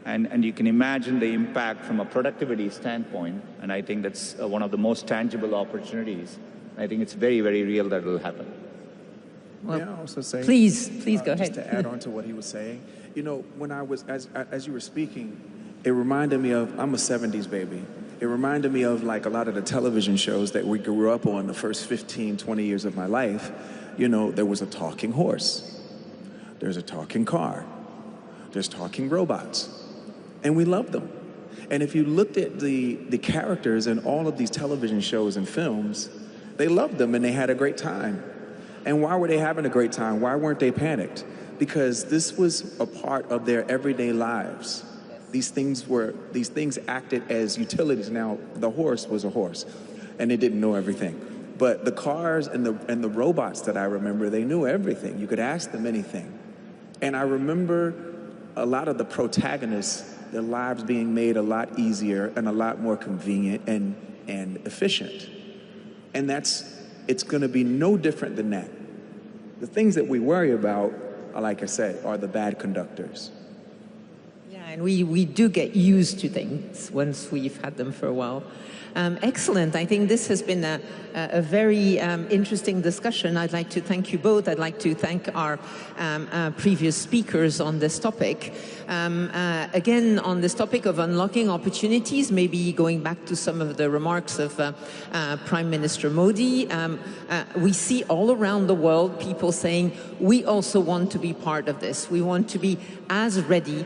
and you can imagine the impact from a productivity standpoint, and I think that's one of the most tangible opportunities. I think it's very, very real that it will happen. Well, may I also say, please go ahead. Just to add on to what he was saying, you know, when I was, as you were speaking, it reminded me of, I'm a 70s baby. It reminded me of like a lot of the television shows that we grew up on the first 15, 20 years of my life. You know, there was a talking horse. There's a talking car. There's talking robots. And we loved them. And if you looked at the characters in all of these television shows and films, they loved them and they had a great time. And why were they having a great time? Why weren't they panicked? Because this was a part of their everyday lives. These things acted as utilities. Now, the horse was a horse, and it didn't know everything. But the cars and the robots that I remember, they knew everything. You could ask them anything. And I remember a lot of the protagonists, their lives being made a lot easier and a lot more convenient and efficient. And it's going to be no different than that. The things that we worry about, like I said, are the bad conductors. And we do get used to things once we've had them for a while. Excellent. I think this has been a very interesting discussion. I'd like to thank you both. I'd like to thank our previous speakers on this topic. Again, on this topic of unlocking opportunities, maybe going back to some of the remarks of Prime Minister Modi, we see all around the world people saying, we also want to be part of this. We want to be as ready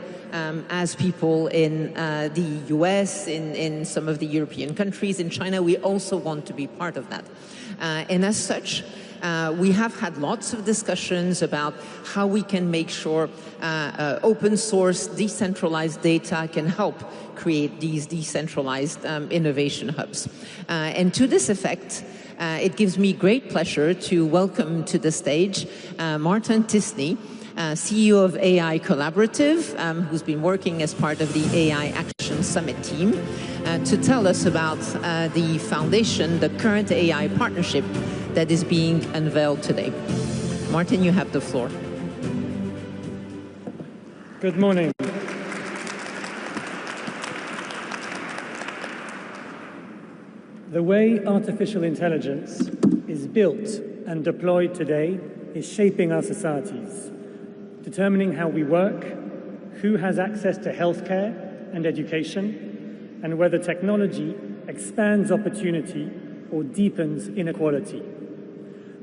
as people in the US, in some of the European countries, in China. We also want to be part of that. And as such, we have had lots of discussions about how we can make sure open source, decentralized data can help create these decentralized innovation hubs. And to this effect, it gives me great pleasure to welcome to the stage Martin Tisney, CEO of AI Collaborative, who's been working as part of the AI Action Summit team, to tell us about the foundation, the current AI partnership that is being unveiled today. Martin, you have the floor. Good morning. The way artificial intelligence is built and deployed today is shaping our societies, determining how we work, who has access to healthcare and education, and whether technology expands opportunity or deepens inequality.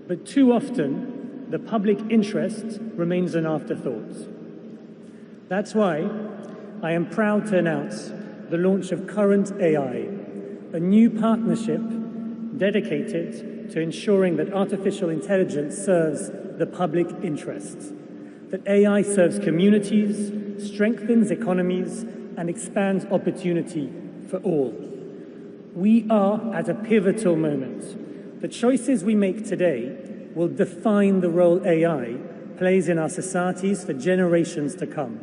But too often, the public interest remains an afterthought. That's why I am proud to announce the launch of Current AI, a new partnership dedicated to ensuring that artificial intelligence serves the public interest, that AI serves communities, strengthens economies, and expands opportunity for all. We are at a pivotal moment. The choices we make today will define the role AI plays in our societies for generations to come.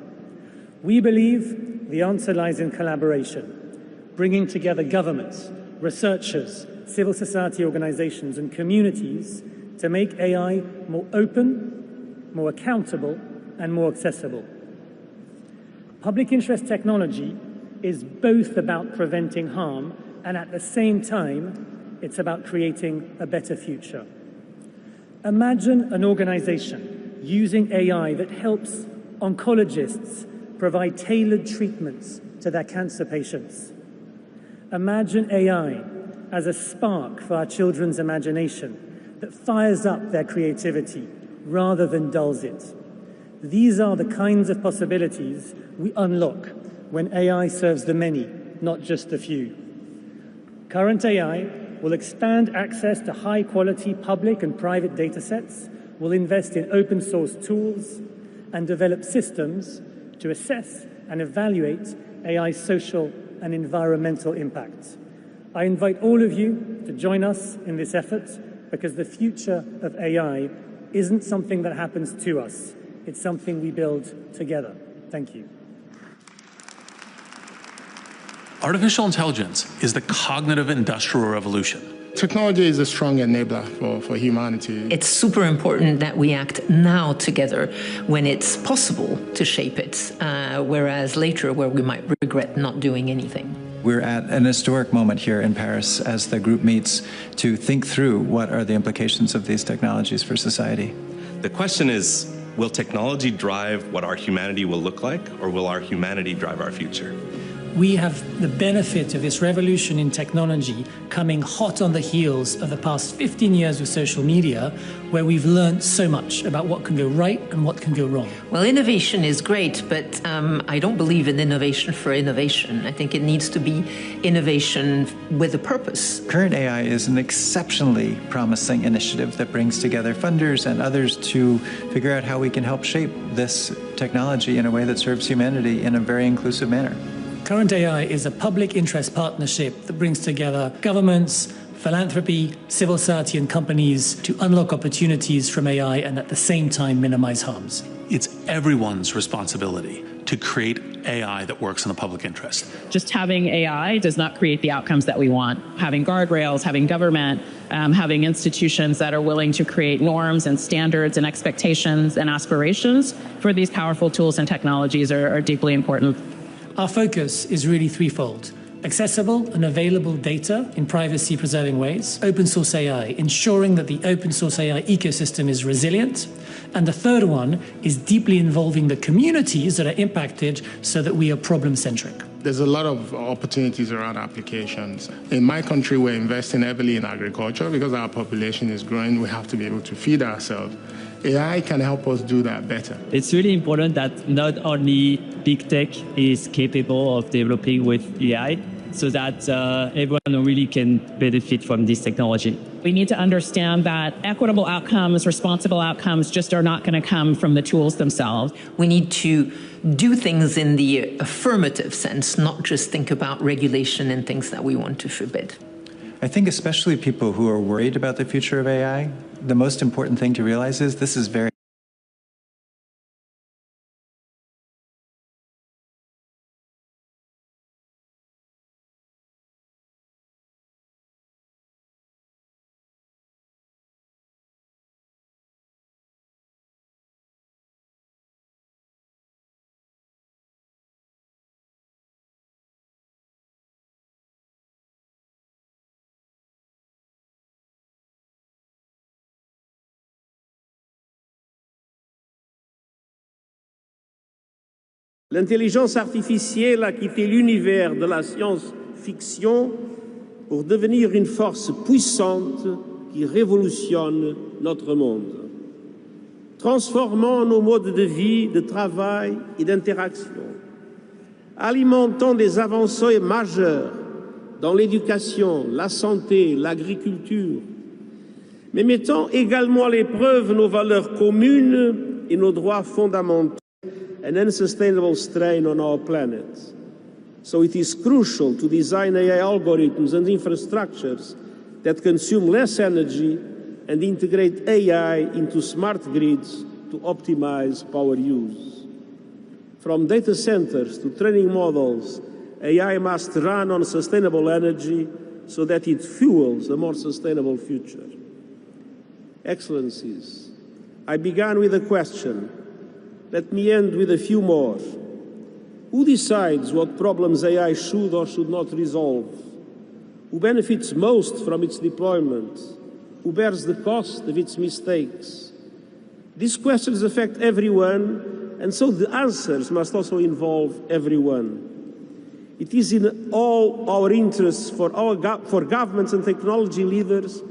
We believe the answer lies in collaboration, bringing together governments, researchers, civil society organizations, and communities to make AI more open, more accountable, and more accessible. Public interest technology is both about preventing harm and at the same time, it's about creating a better future. Imagine an organization using AI that helps oncologists provide tailored treatments to their cancer patients. Imagine AI as a spark for our children's imagination that fires up their creativity rather than dulls it. These are the kinds of possibilities we unlock when AI serves the many, not just the few. Current AI will expand access to high-quality public and private data sets, will invest in open-source tools, and develop systems to assess and evaluate AI's social and environmental impacts. I invite all of you to join us in this effort because the future of AI isn't something that happens to us. It's something we build together. Thank you. Artificial intelligence is the cognitive industrial revolution. Technology is a strong enabler for humanity. It's super important that we act now together when it's possible to shape it, whereas later where we might regret not doing anything. We're at an historic moment here in Paris as the group meets to think through what are the implications of these technologies for society. The question is, will technology drive what our humanity will look like, or will our humanity drive our future? We have the benefit of this revolution in technology coming hot on the heels of the past 15 years of social media, where we've learned so much about what can go right and what can go wrong. Well, innovation is great, but I don't believe in innovation for innovation. I think it needs to be innovation with a purpose. Current AI is an exceptionally promising initiative that brings together funders and others to figure out how we can help shape this technology in a way that serves humanity in a very inclusive manner. Current AI is a public interest partnership that brings together governments, philanthropy, civil society and companies to unlock opportunities from AI and at the same time minimize harms. It's everyone's responsibility to create AI that works in the public interest. Just having AI does not create the outcomes that we want. Having guardrails, having government, having institutions that are willing to create norms and standards and expectations and aspirations for these powerful tools and technologies are deeply important. Our focus is really threefold: accessible and available data in privacy-preserving ways, open source AI, ensuring that the open source AI ecosystem is resilient, and the third one is deeply involving the communities that are impacted so that we are problem-centric. There's a lot of opportunities around applications. In my country, we're investing heavily in agriculture because our population is growing. We have to be able to feed ourselves. AI can help us do that better. It's really important that not only big tech is capable of developing with AI, so that everyone really can benefit from this technology. We need to understand that equitable outcomes, responsible outcomes just are not going to come from the tools themselves. We need to do things in the affirmative sense, not just think about regulation and things that we want to forbid. I think especially people who are worried about the future of AI, the most important thing to realize is this is very L'intelligence artificielle a quitté l'univers de la science-fiction pour devenir une force puissante qui révolutionne notre monde, transformant nos modes de vie, de travail et d'interaction, alimentant des avancées majeures dans l'éducation, la santé, l'agriculture, mais mettant également à l'épreuve nos valeurs communes et nos droits fondamentaux. An unsustainable strain on our planet. So it is crucial to design AI algorithms and infrastructures that consume less energy and integrate AI into smart grids to optimize power use. From data centers to training models, AI must run on sustainable energy so that it fuels a more sustainable future. Excellencies, I began with a question. Let me end with a few more. Who decides what problems AI should or should not resolve? Who benefits most from its deployment? Who bears the cost of its mistakes? These questions affect everyone, and so the answers must also involve everyone. It is in all our interests for governments and technology leaders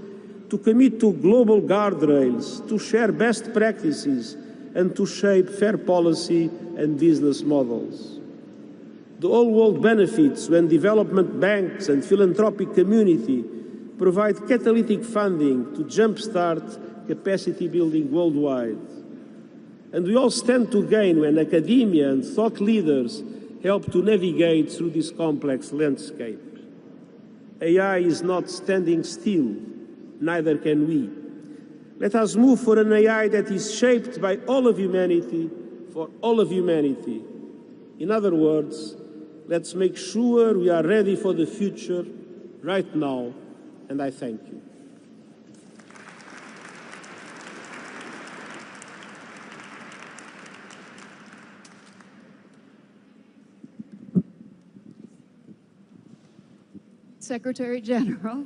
to commit to global guardrails, to share best practices, and to shape fair policy and business models. The whole world benefits when development banks and philanthropic community provide catalytic funding to jumpstart capacity building worldwide. And we all stand to gain when academia and thought leaders help to navigate through this complex landscape. AI is not standing still, neither can we. Let us move for an AI that is shaped by all of humanity, for all of humanity. In other words, let's make sure we are ready for the future right now, and I thank you. Secretary General.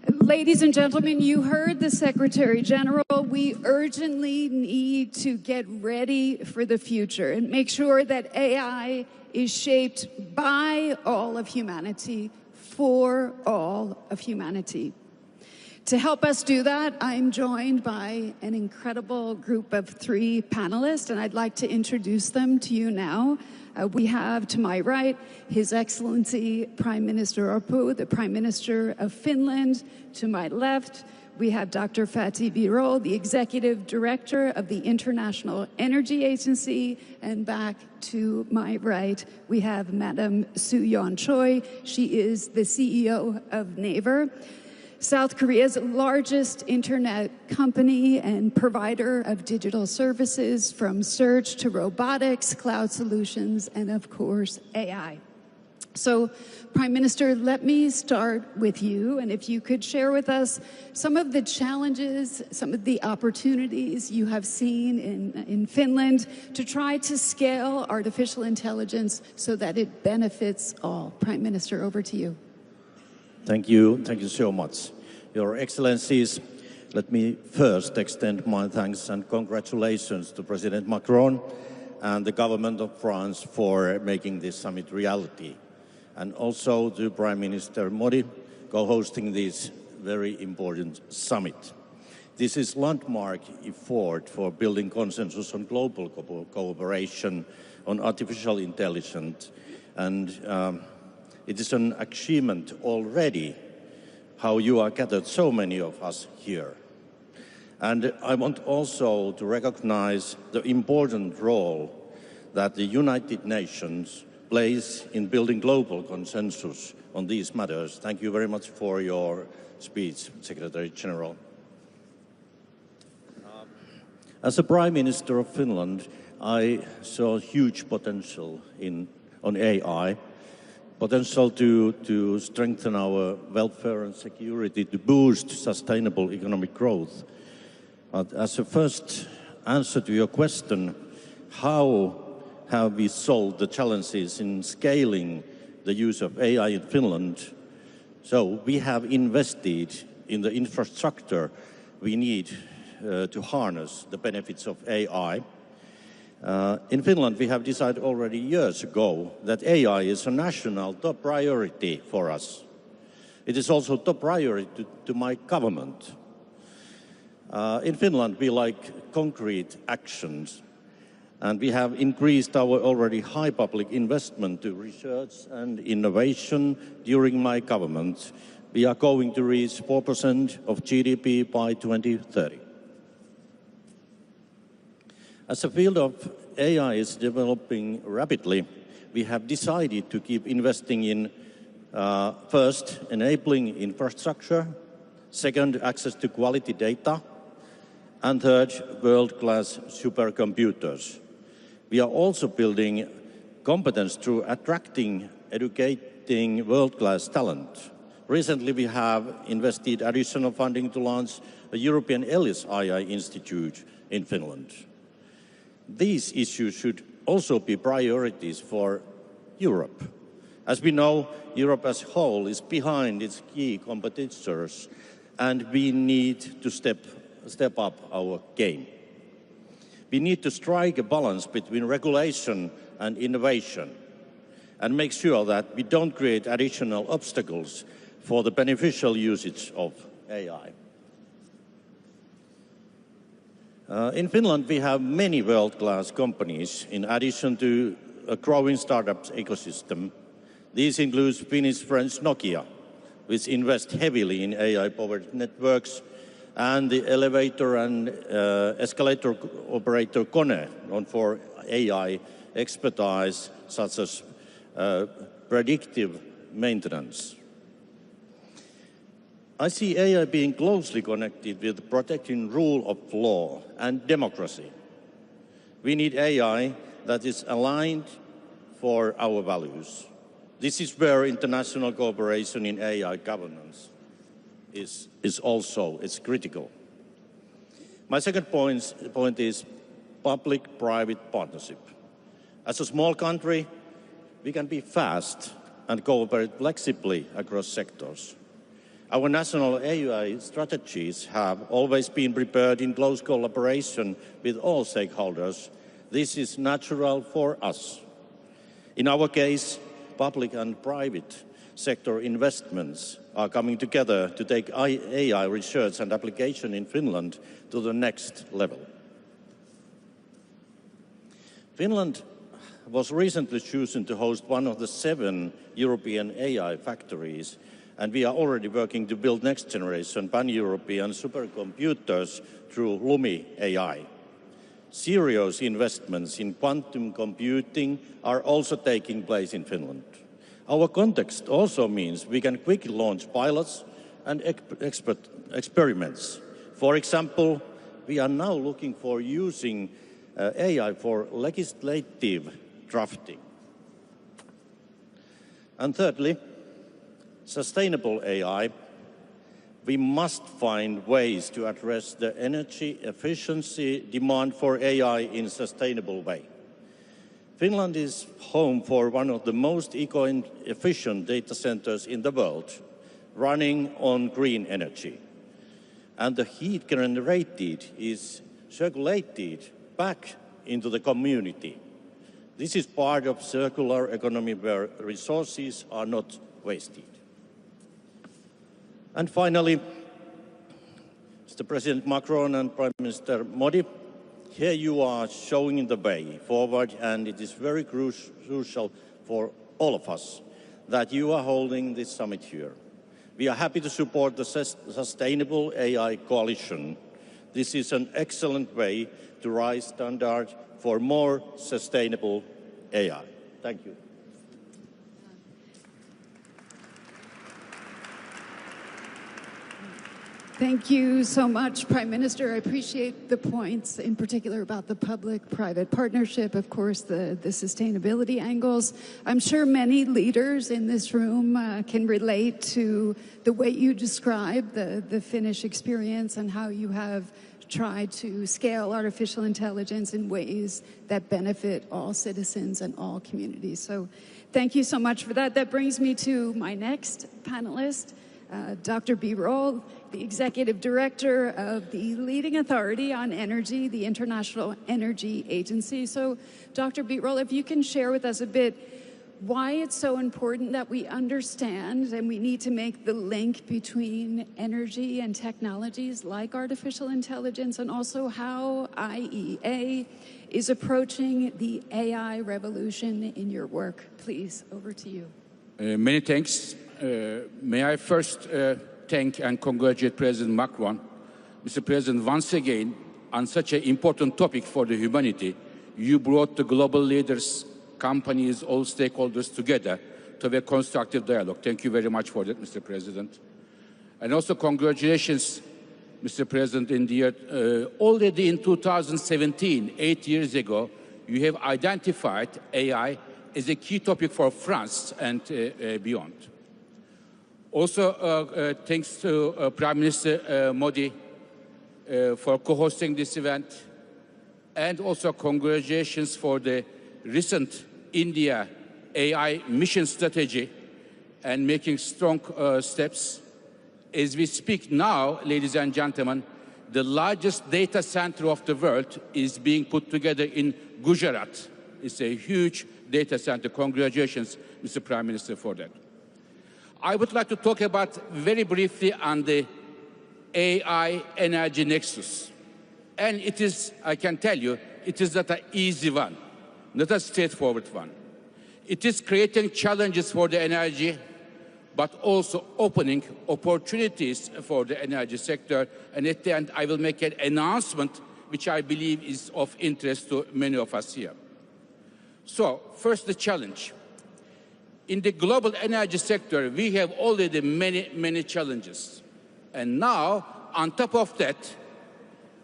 Ladies and gentlemen, you heard the Secretary General. We urgently need to get ready for the future and make sure that AI is shaped by all of humanity, for all of humanity. To help us do that, I'm joined by an incredible group of 3 panelists, and I'd like to introduce them to you now. We have, to my right, His Excellency Prime Minister Orpo, the Prime Minister of Finland. To my left, we have Dr. Fatih Birol, the Executive Director of the International Energy Agency. And back to my right, we have Madam Soo-yeon Choi. She is the CEO of Naver, South Korea's largest internet company and provider of digital services, from search to robotics, cloud solutions, and of course, AI. So, Prime Minister, let me start with you, and if you could share with us some of the challenges, some of the opportunities you have seen in Finland to try to scale artificial intelligence so that it benefits all. Prime Minister, over to you. Thank you so much. Your Excellencies, let me first extend my thanks and congratulations to President Macron and the government of France for making this summit reality, and also to Prime Minister Modi co-hosting this very important summit. This is a landmark effort for building consensus on global cooperation on artificial intelligence, and it is an achievement already how you are gathered, so many of us here. And I want also to recognize the important role that the United Nations plays in building global consensus on these matters. Thank you very much for your speech, Secretary General. As a Prime Minister of Finland, I saw huge potential on AI, potential to strengthen our welfare and security, to boost sustainable economic growth. But as a first answer to your question, how have we solved the challenges in scaling the use of AI in Finland? So we have invested in the infrastructure we need to harness the benefits of AI. In Finland, we have decided already years ago that AI is a national top priority for us. It is also top priority to my government. In Finland, we like concrete actions, and we have increased our already high public investment to research and innovation during my government. We are going to reach 4% of GDP by 2030. As the field of AI is developing rapidly, we have decided to keep investing in, first, enabling infrastructure, second, access to quality data, and third, world-class supercomputers. We are also building competence through attracting, educating world-class talent. Recently, we have invested additional funding to launch a European ELIS AI Institute in Finland. These issues should also be priorities for Europe. As we know, Europe as a whole is behind its key competitors, and we need to step up our game. We need to strike a balance between regulation and innovation and make sure that we don't create additional obstacles for the beneficial usage of AI. In Finland, we have many world-class companies in addition to a growing startup ecosystem. These include Finnish-French Nokia, which invests heavily in AI-powered networks, and the elevator and escalator operator KONE, known for AI expertise such as predictive maintenance. I see AI being closely connected with protecting rule of law and democracy. We need AI that is aligned for our values. This is where international cooperation in AI governance is critical. My second point is public-private partnership. As a small country, we can be fast and cooperate flexibly across sectors. Our national AI strategies have always been prepared in close collaboration with all stakeholders. This is natural for us. In our case, public and private sector investments are coming together to take AI research and application in Finland to the next level. Finland was recently chosen to host one of the 7 European AI factories, and we are already working to build next-generation pan-European supercomputers through Lumi AI. Serious investments in quantum computing are also taking place in Finland. Our context also means we can quickly launch pilots and experiments. For example, we are now looking for using AI for legislative drafting. And thirdly, sustainable AI. We must find ways to address the energy efficiency demand for AI in a sustainable way. Finland is home for one of the most eco-efficient data centers in the world, running on green energy. And the heat generated is circulated back into the community. This is part of circular economy where resources are not wasted. And finally, Mr. President Macron and Prime Minister Modi, here you are showing the way forward, and it is very crucial for all of us that you are holding this summit here. We are happy to support the Sustainable AI Coalition. This is an excellent way to raise standards for more sustainable AI. Thank you. Thank you so much, Prime Minister. I appreciate the points, in particular about the public-private partnership, of course, the sustainability angles. I'm sure many leaders in this room can relate to the way you describe the Finnish experience and how you have tried to scale artificial intelligence in ways that benefit all citizens and all communities. So thank you so much for that. That brings me to my next panelist, Dr. B. Roll, the Executive Director of the leading authority on energy, the International Energy Agency. So, Dr. B. Roll, if you can share with us a bit why it's so important that we understand and we need to make the link between energy and technologies like artificial intelligence, and also how IEA is approaching the AI revolution in your work. Please, over to you. Many thanks. May I first thank and congratulate President Macron. Mr. President, once again, on such an important topic for the humanity, you brought the global leaders, companies, all stakeholders together to have a constructive dialogue. Thank you very much for that, Mr. President. And also congratulations, Mr. President, in the year, already in 2017, 8 years ago, you have identified AI as a key topic for France and beyond. Also, thanks to Prime Minister Modi for co-hosting this event, and also congratulations for the recent India AI mission strategy and making strong steps. As we speak now, ladies and gentlemen, the largest data center of the world is being put together in Gujarat. It's a huge data center. Congratulations, Mr. Prime Minister, for that. I would like to talk about very briefly on the AI energy nexus. And it is, I can tell you, it is not an easy one, not a straightforward one. It is creating challenges for the energy, but also opening opportunities for the energy sector. And at the end, I will make an announcement which I believe is of interest to many of us here. So, first, the challenge. In the global energy sector, we have already many challenges. And now, on top of that,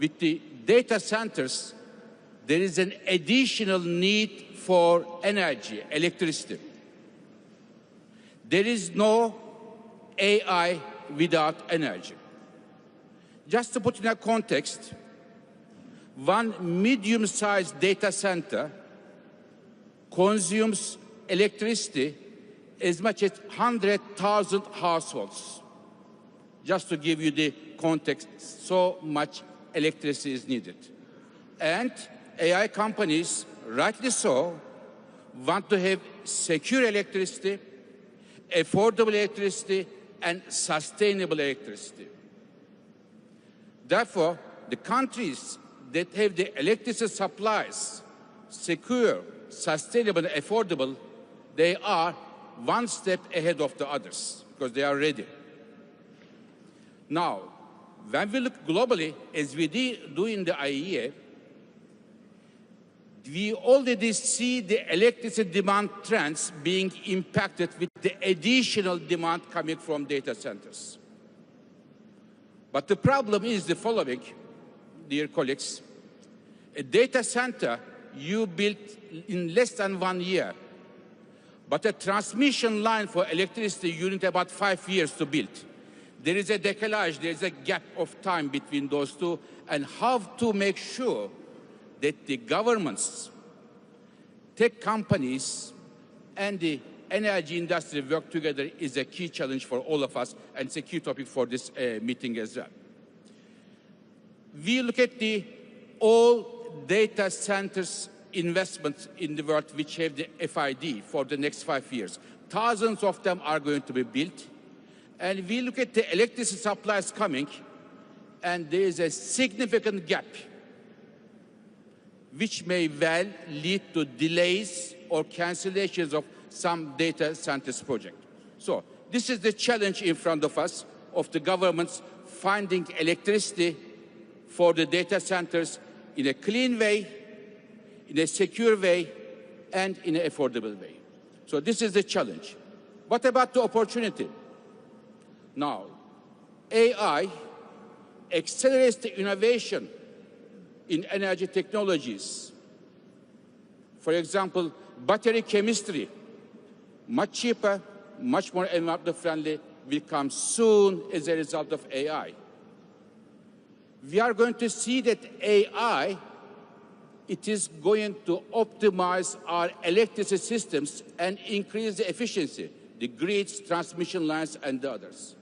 with the data centers, there is an additional need for energy, electricity. There is no AI without energy. Just to put in a context, one medium-sized data center consumes electricity as much as 100,000 households. Just to give you the context, so much electricity is needed. And AI companies, rightly so, want to have secure electricity, affordable electricity, and sustainable electricity. Therefore, the countries that have the electricity supplies secure, sustainable, and affordable, they are one step ahead of the others because they are ready. Now, when we look globally, as we do in the IEA, we already see the electricity demand trends being impacted with the additional demand coming from data centers. But the problem is the following, dear colleagues. A data center you built in less than 1 year, but a transmission line for electricity you need about 5 years to build. There is a decalage, there is a gap of time between those two, and how to make sure that the governments, tech companies, and the energy industry work together is a key challenge for all of us, and it's a key topic for this meeting as well. We look at the all data centers investments in the world which have the FID for the next 5 years. Thousands of them are going to be built. And we look at the electricity supplies coming, and there is a significant gap which may well lead to delays or cancellations of some data centers project. So this is the challenge in front of us, of the governments finding electricity for the data centers in a clean way, in a secure way, and in an affordable way. So this is the challenge. What about the opportunity? Now, AI accelerates the innovation in energy technologies. For example, battery chemistry, much cheaper, much more environmentally friendly, will come soon as a result of AI. We are going to see that AI, it is going to optimize our electricity systems and increase the efficiency, the grids, transmission lines, and the others.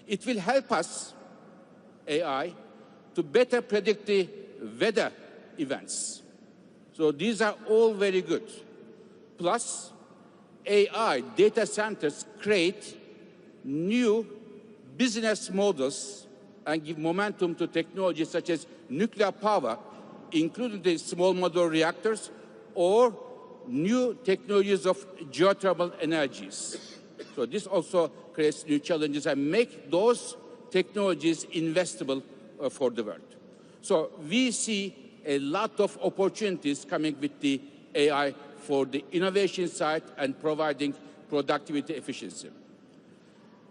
It will help us, AI, to better predict the weather events. So these are all very good. Plus, AI data centers create new business models and give momentum to technologies such as nuclear power, including the small modular reactors, or new technologies of geothermal energies. So this also creates new challenges and make those technologies investable for the world. So we see a lot of opportunities coming with the AI for the innovation side and providing productivity efficiency.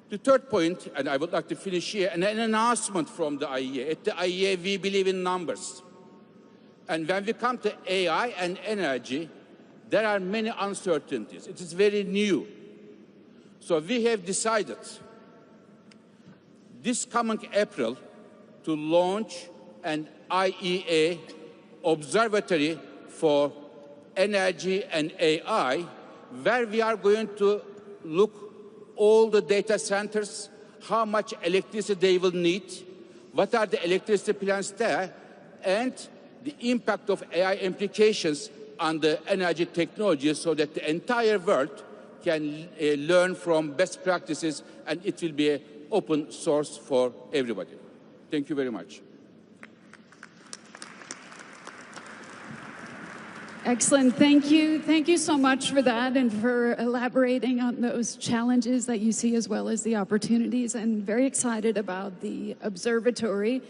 The third point, and I would like to finish here, an announcement from the IEA. At the IEA, we believe in numbers. And when we come to AI and energy, there are many uncertainties. It is very new. So we have decided this coming April to launch an IEA observatory for energy and AI, where we are going to look all the data centers, how much electricity they will need, what are the electricity plants there, and the impact of AI implications on the energy technology so that the entire world can learn from best practices and it will be an open source for everybody. Thank you very much. Excellent. Thank you. Thank you so much for that and for elaborating on those challenges that you see as well as the opportunities, and very excited about the observatory.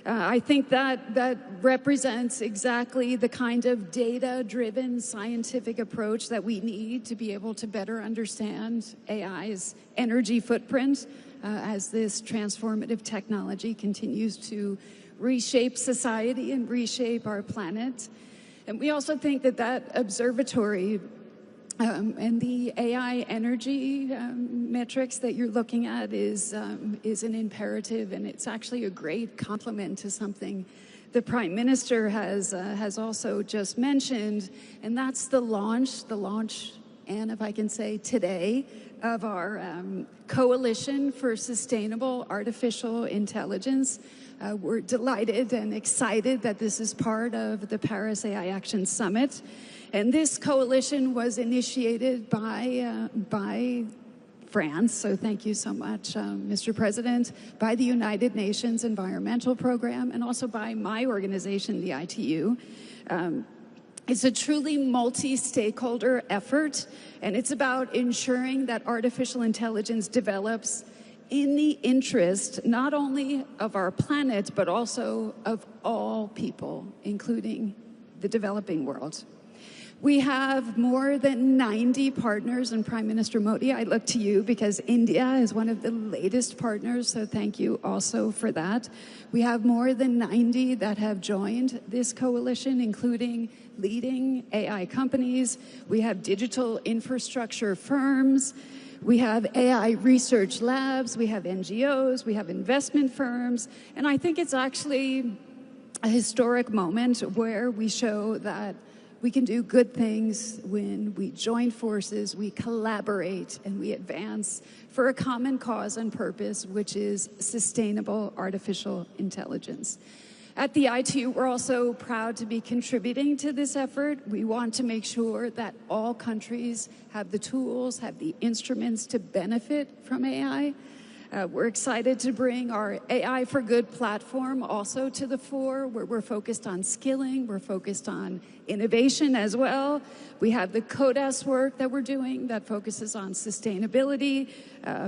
I think that represents exactly the kind of data-driven scientific approach that we need to be able to better understand AI's energy footprint as this transformative technology continues to reshape society and reshape our planet. And we also think that observatory and the AI energy metrics that you're looking at is an imperative, and it's actually a great complement to something the Prime Minister has also just mentioned, and that's the launch, and if I can say today, of our Coalition for Sustainable Artificial Intelligence. We're delighted and excited that this is part of the Paris AI Action Summit. And this coalition was initiated by France, so thank you so much, Mr. President, by the United Nations Environmental Program, and also by my organization, the ITU. It's a truly multi-stakeholder effort, and it's about ensuring that artificial intelligence develops in the interest not only of our planet, but also of all people, including the developing world. We have more than 90 partners, and Prime Minister Modi, I look to you because India is one of the latest partners, so thank you also for that. We have more than 90 that have joined this coalition, including leading AI companies. We have digital infrastructure firms. We have AI research labs. We have NGOs. We have investment firms. And I think it's actually a historic moment where we show that we can do good things when we join forces, we collaborate, and we advance for a common cause and purpose, which is sustainable artificial intelligence. At the ITU, we're also proud to be contributing to this effort. We want to make sure that all countries have the tools, have the instruments to benefit from AI. We're excited to bring our AI for Good platform also to the fore, where we're focused on skilling, we're focused on innovation as well. We have the CODES work that we're doing that focuses on sustainability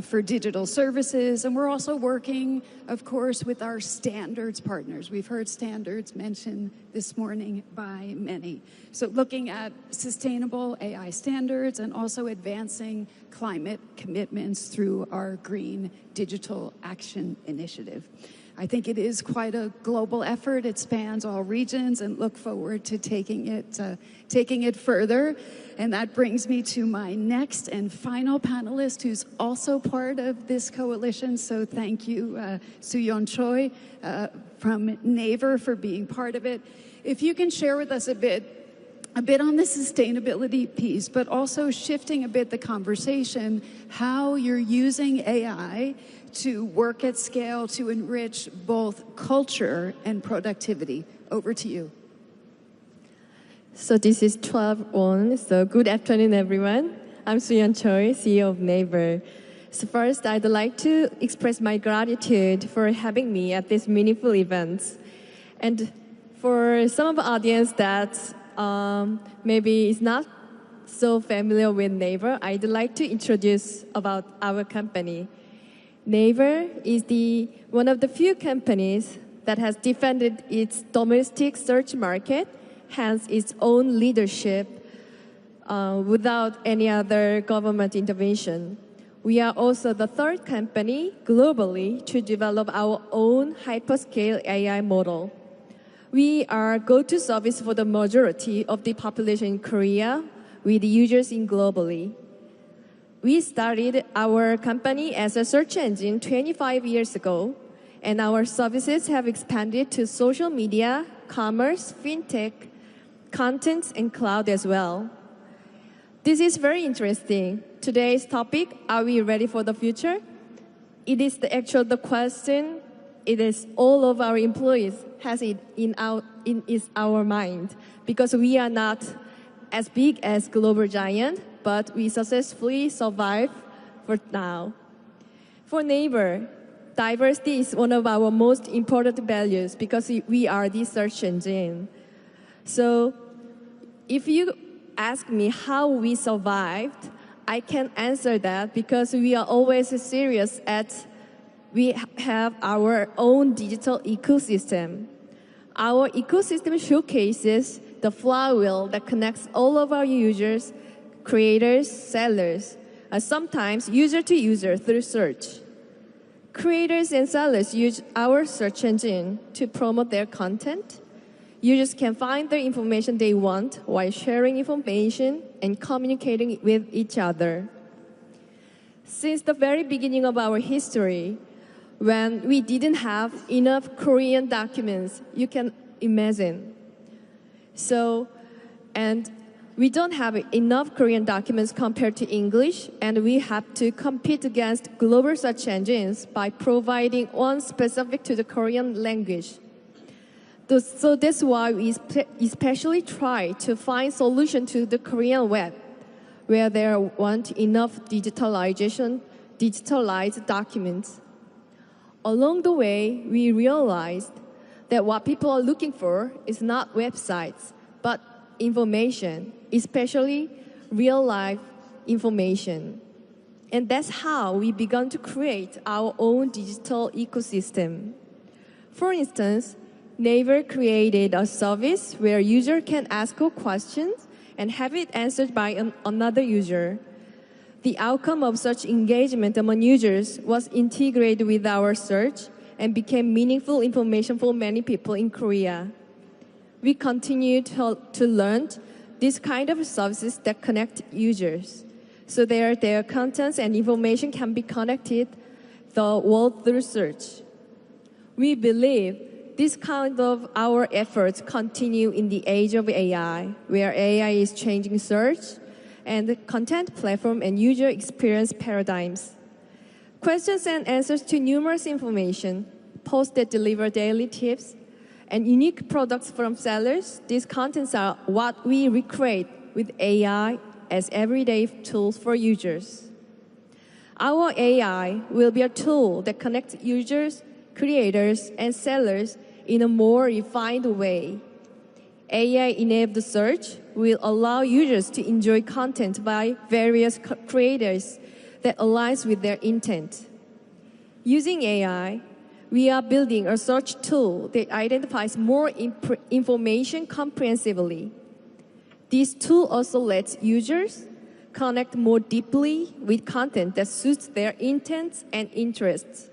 for digital services, and we're also working, of course, with our standards partners. We've heard standards mentioned this morning by many. So looking at sustainable AI standards and also advancing climate commitments through our Green Digital Action Initiative. I think it is quite a global effort. It spans all regions, and look forward to taking it further. And that brings me to my next and final panelist, who's also part of this coalition. So thank you, Soo-Yeon Choi from Naver, for being part of it. If you can share with us a bit on the sustainability piece, but also shifting a bit the conversation, how you're using AI to work at scale to enrich both culture and productivity. Over to you. So this is 12-1. So good afternoon, everyone. I'm Soo-Yeon Choi, CEO of Naver. So first, I'd like to express my gratitude for having me at this meaningful event. And for some of the audience that maybe is not so familiar with Naver, I'd like to introduce about our company. Naver is one of the few companies that has defended its domestic search market, hence its own leadership, without any other government intervention. We are also the third company globally to develop our own hyperscale AI model. We are go-to service for the majority of the population in Korea, with users in globally. We started our company as a search engine 25 years ago, and our services have expanded to social media, commerce, fintech, content, and cloud as well. This is very interesting. Today's topic, are we ready for the future? It is the question. It is all of our employees has it in our mind, because we are not as big as global giant, but we successfully survive for now. For Naver, diversity is one of our most important values because we are the search engine. So if you ask me how we survived, I can answer that because we are always serious we have our own digital ecosystem. Our ecosystem showcases the flywheel that connects all of our users, creators, sellers, and sometimes user to user through search. Creators and sellers use our search engine to promote their content. Users can find the information they want while sharing information and communicating with each other. Since the very beginning of our history, when we didn't have enough Korean documents, you can imagine. And we don't have enough Korean documents compared to English, and we have to compete against global search engines by providing one specific to the Korean language. So that's why we especially try to find solutions to the Korean web, where there weren't enough digitalized documents. Along the way, we realized that what people are looking for is not websites, but information, especially real-life information. And that's how we began to create our own digital ecosystem. For instance, Naver created a service where users can ask questions and have it answered by another user. The outcome of such engagement among users was integrated with our search and became meaningful information for many people in Korea. We continue to learn this kind of services that connect users, so their contents and information can be connected the world through search. We believe this kind of our efforts continue in the age of AI, where AI is changing search and the content platform and user experience paradigms. Questions and answers to numerous information, posts that deliver daily tips, and unique products from sellers, these contents are what we recreate with AI as everyday tools for users. Our AI will be a tool that connects users, creators, and sellers in a more refined way. AI-enabled search will allow users to enjoy content by various creators that aligns with their intent. Using AI, we are building a search tool that identifies more information comprehensively. This tool also lets users connect more deeply with content that suits their intents and interests.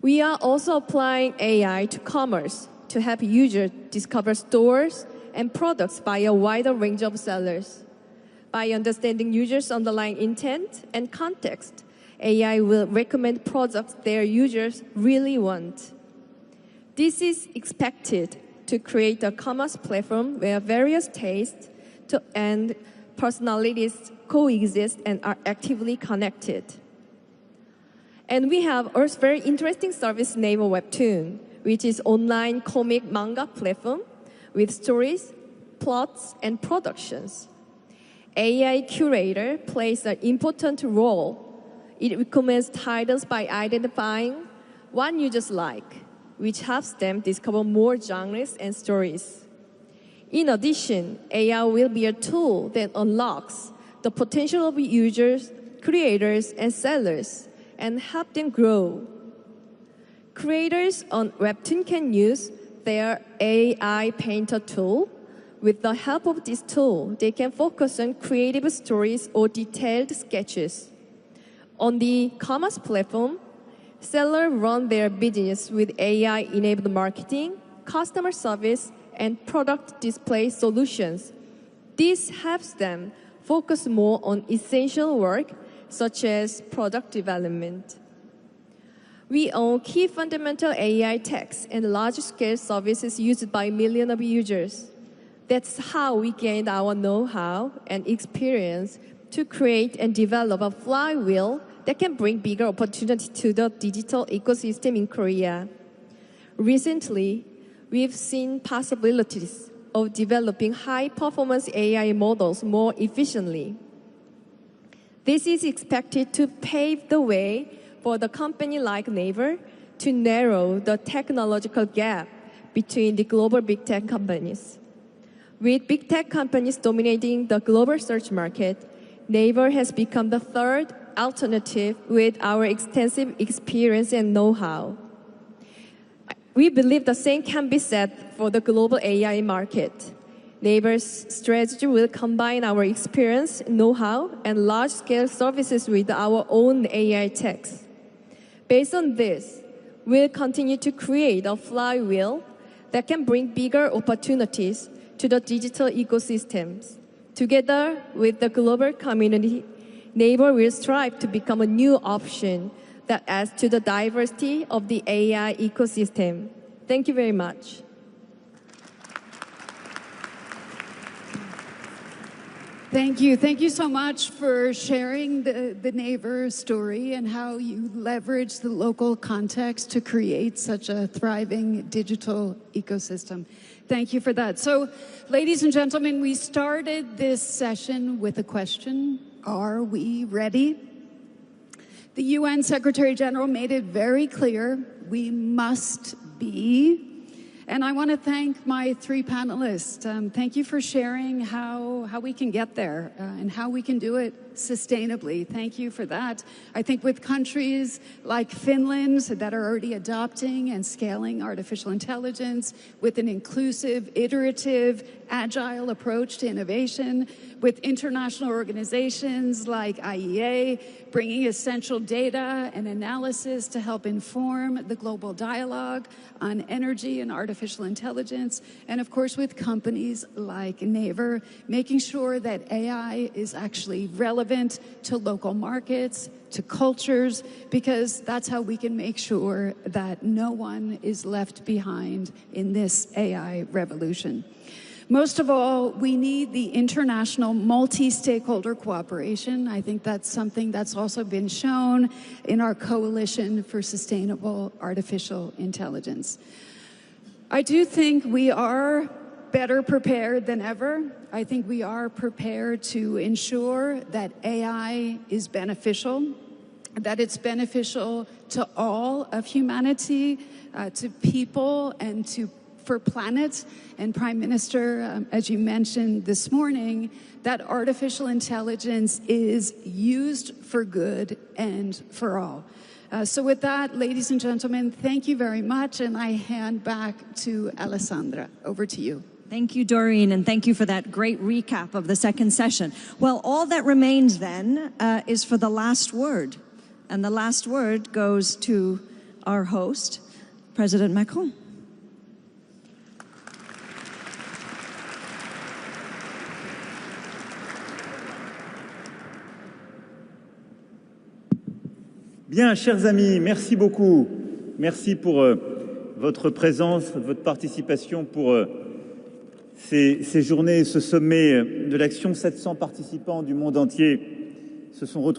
We are also applying AI to commerce to help users discover stores and products by a wider range of sellers. By understanding users' underlying intent and context, AI will recommend products their users really want. This is expected to create a commerce platform where various tastes and personalities coexist and are actively connected. And we have a very interesting service, Naver Webtoon, which is online comic manga platform with stories, plots, and productions. AI Curator plays an important role. It recommends titles by identifying what users like, which helps them discover more genres and stories. In addition, AI will be a tool that unlocks the potential of users, creators, and sellers, and help them grow. Creators on Webtoon can use their AI Painter tool. With the help of this tool, they can focus on creative stories or detailed sketches. On the commerce platform, sellers run their business with AI-enabled marketing, customer service, and product display solutions. This helps them focus more on essential work, such as product development. We own key fundamental AI techs and large-scale services used by millions of users. That's how we gained our know-how and experience to create and develop a flywheel that can bring bigger opportunity to the digital ecosystem in Korea. Recently, we've seen possibilities of developing high-performance AI models more efficiently. This is expected to pave the way for the company like Naver to narrow the technological gap between the global big tech companies. With big tech companies dominating the global search market, Naver has become the third alternative with our extensive experience and know-how. We believe the same can be said for the global AI market. Naver's strategy will combine our experience, know-how, and large-scale services with our own AI techs. Based on this, we'll continue to create a flywheel that can bring bigger opportunities to the digital ecosystems. Together with the global community, Naver will strive to become a new option that adds to the diversity of the AI ecosystem. Thank you very much. Thank you. Thank you so much for sharing the Naver story and how you leverage the local context to create such a thriving digital ecosystem. Thank you for that. So, ladies and gentlemen, we started this session with a question. Are we ready? The UN Secretary General made it very clear we must be. And I want to thank my three panelists. Thank you for sharing how we can get there and how we can do it sustainably. Thank you for that. I think with countries like Finland that are already adopting and scaling artificial intelligence with an inclusive, iterative, agile approach to innovation, with international organizations like IEA bringing essential data and analysis to help inform the global dialogue on energy and artificial intelligence, and of course with companies like Naver, making sure that AI is actually relevant to local markets, to cultures, because that's how we can make sure that no one is left behind in this AI revolution. Most of all, we need the international multi-stakeholder cooperation. I think that's something that's also been shown in our Coalition for Sustainable Artificial Intelligence. I do think we are better prepared than ever. I think we are prepared to ensure that AI is beneficial, that it's beneficial to all of humanity, to people, and for planet. And Prime Minister, as you mentioned this morning, that artificial intelligence is used for good and for all. So with that, ladies and gentlemen, thank you very much, and I hand back to Alessandra. Over to you. Thank you, Doreen, and thank you for that great recap of the second session. Well, all that remains then is for the last word. And the last word goes to our host, President Macron. Bien, chers amis, merci beaucoup. Merci pour votre présence, votre participation pour ces journées, ce sommet de l'action. 700 participants du monde entier se sont retrouvés.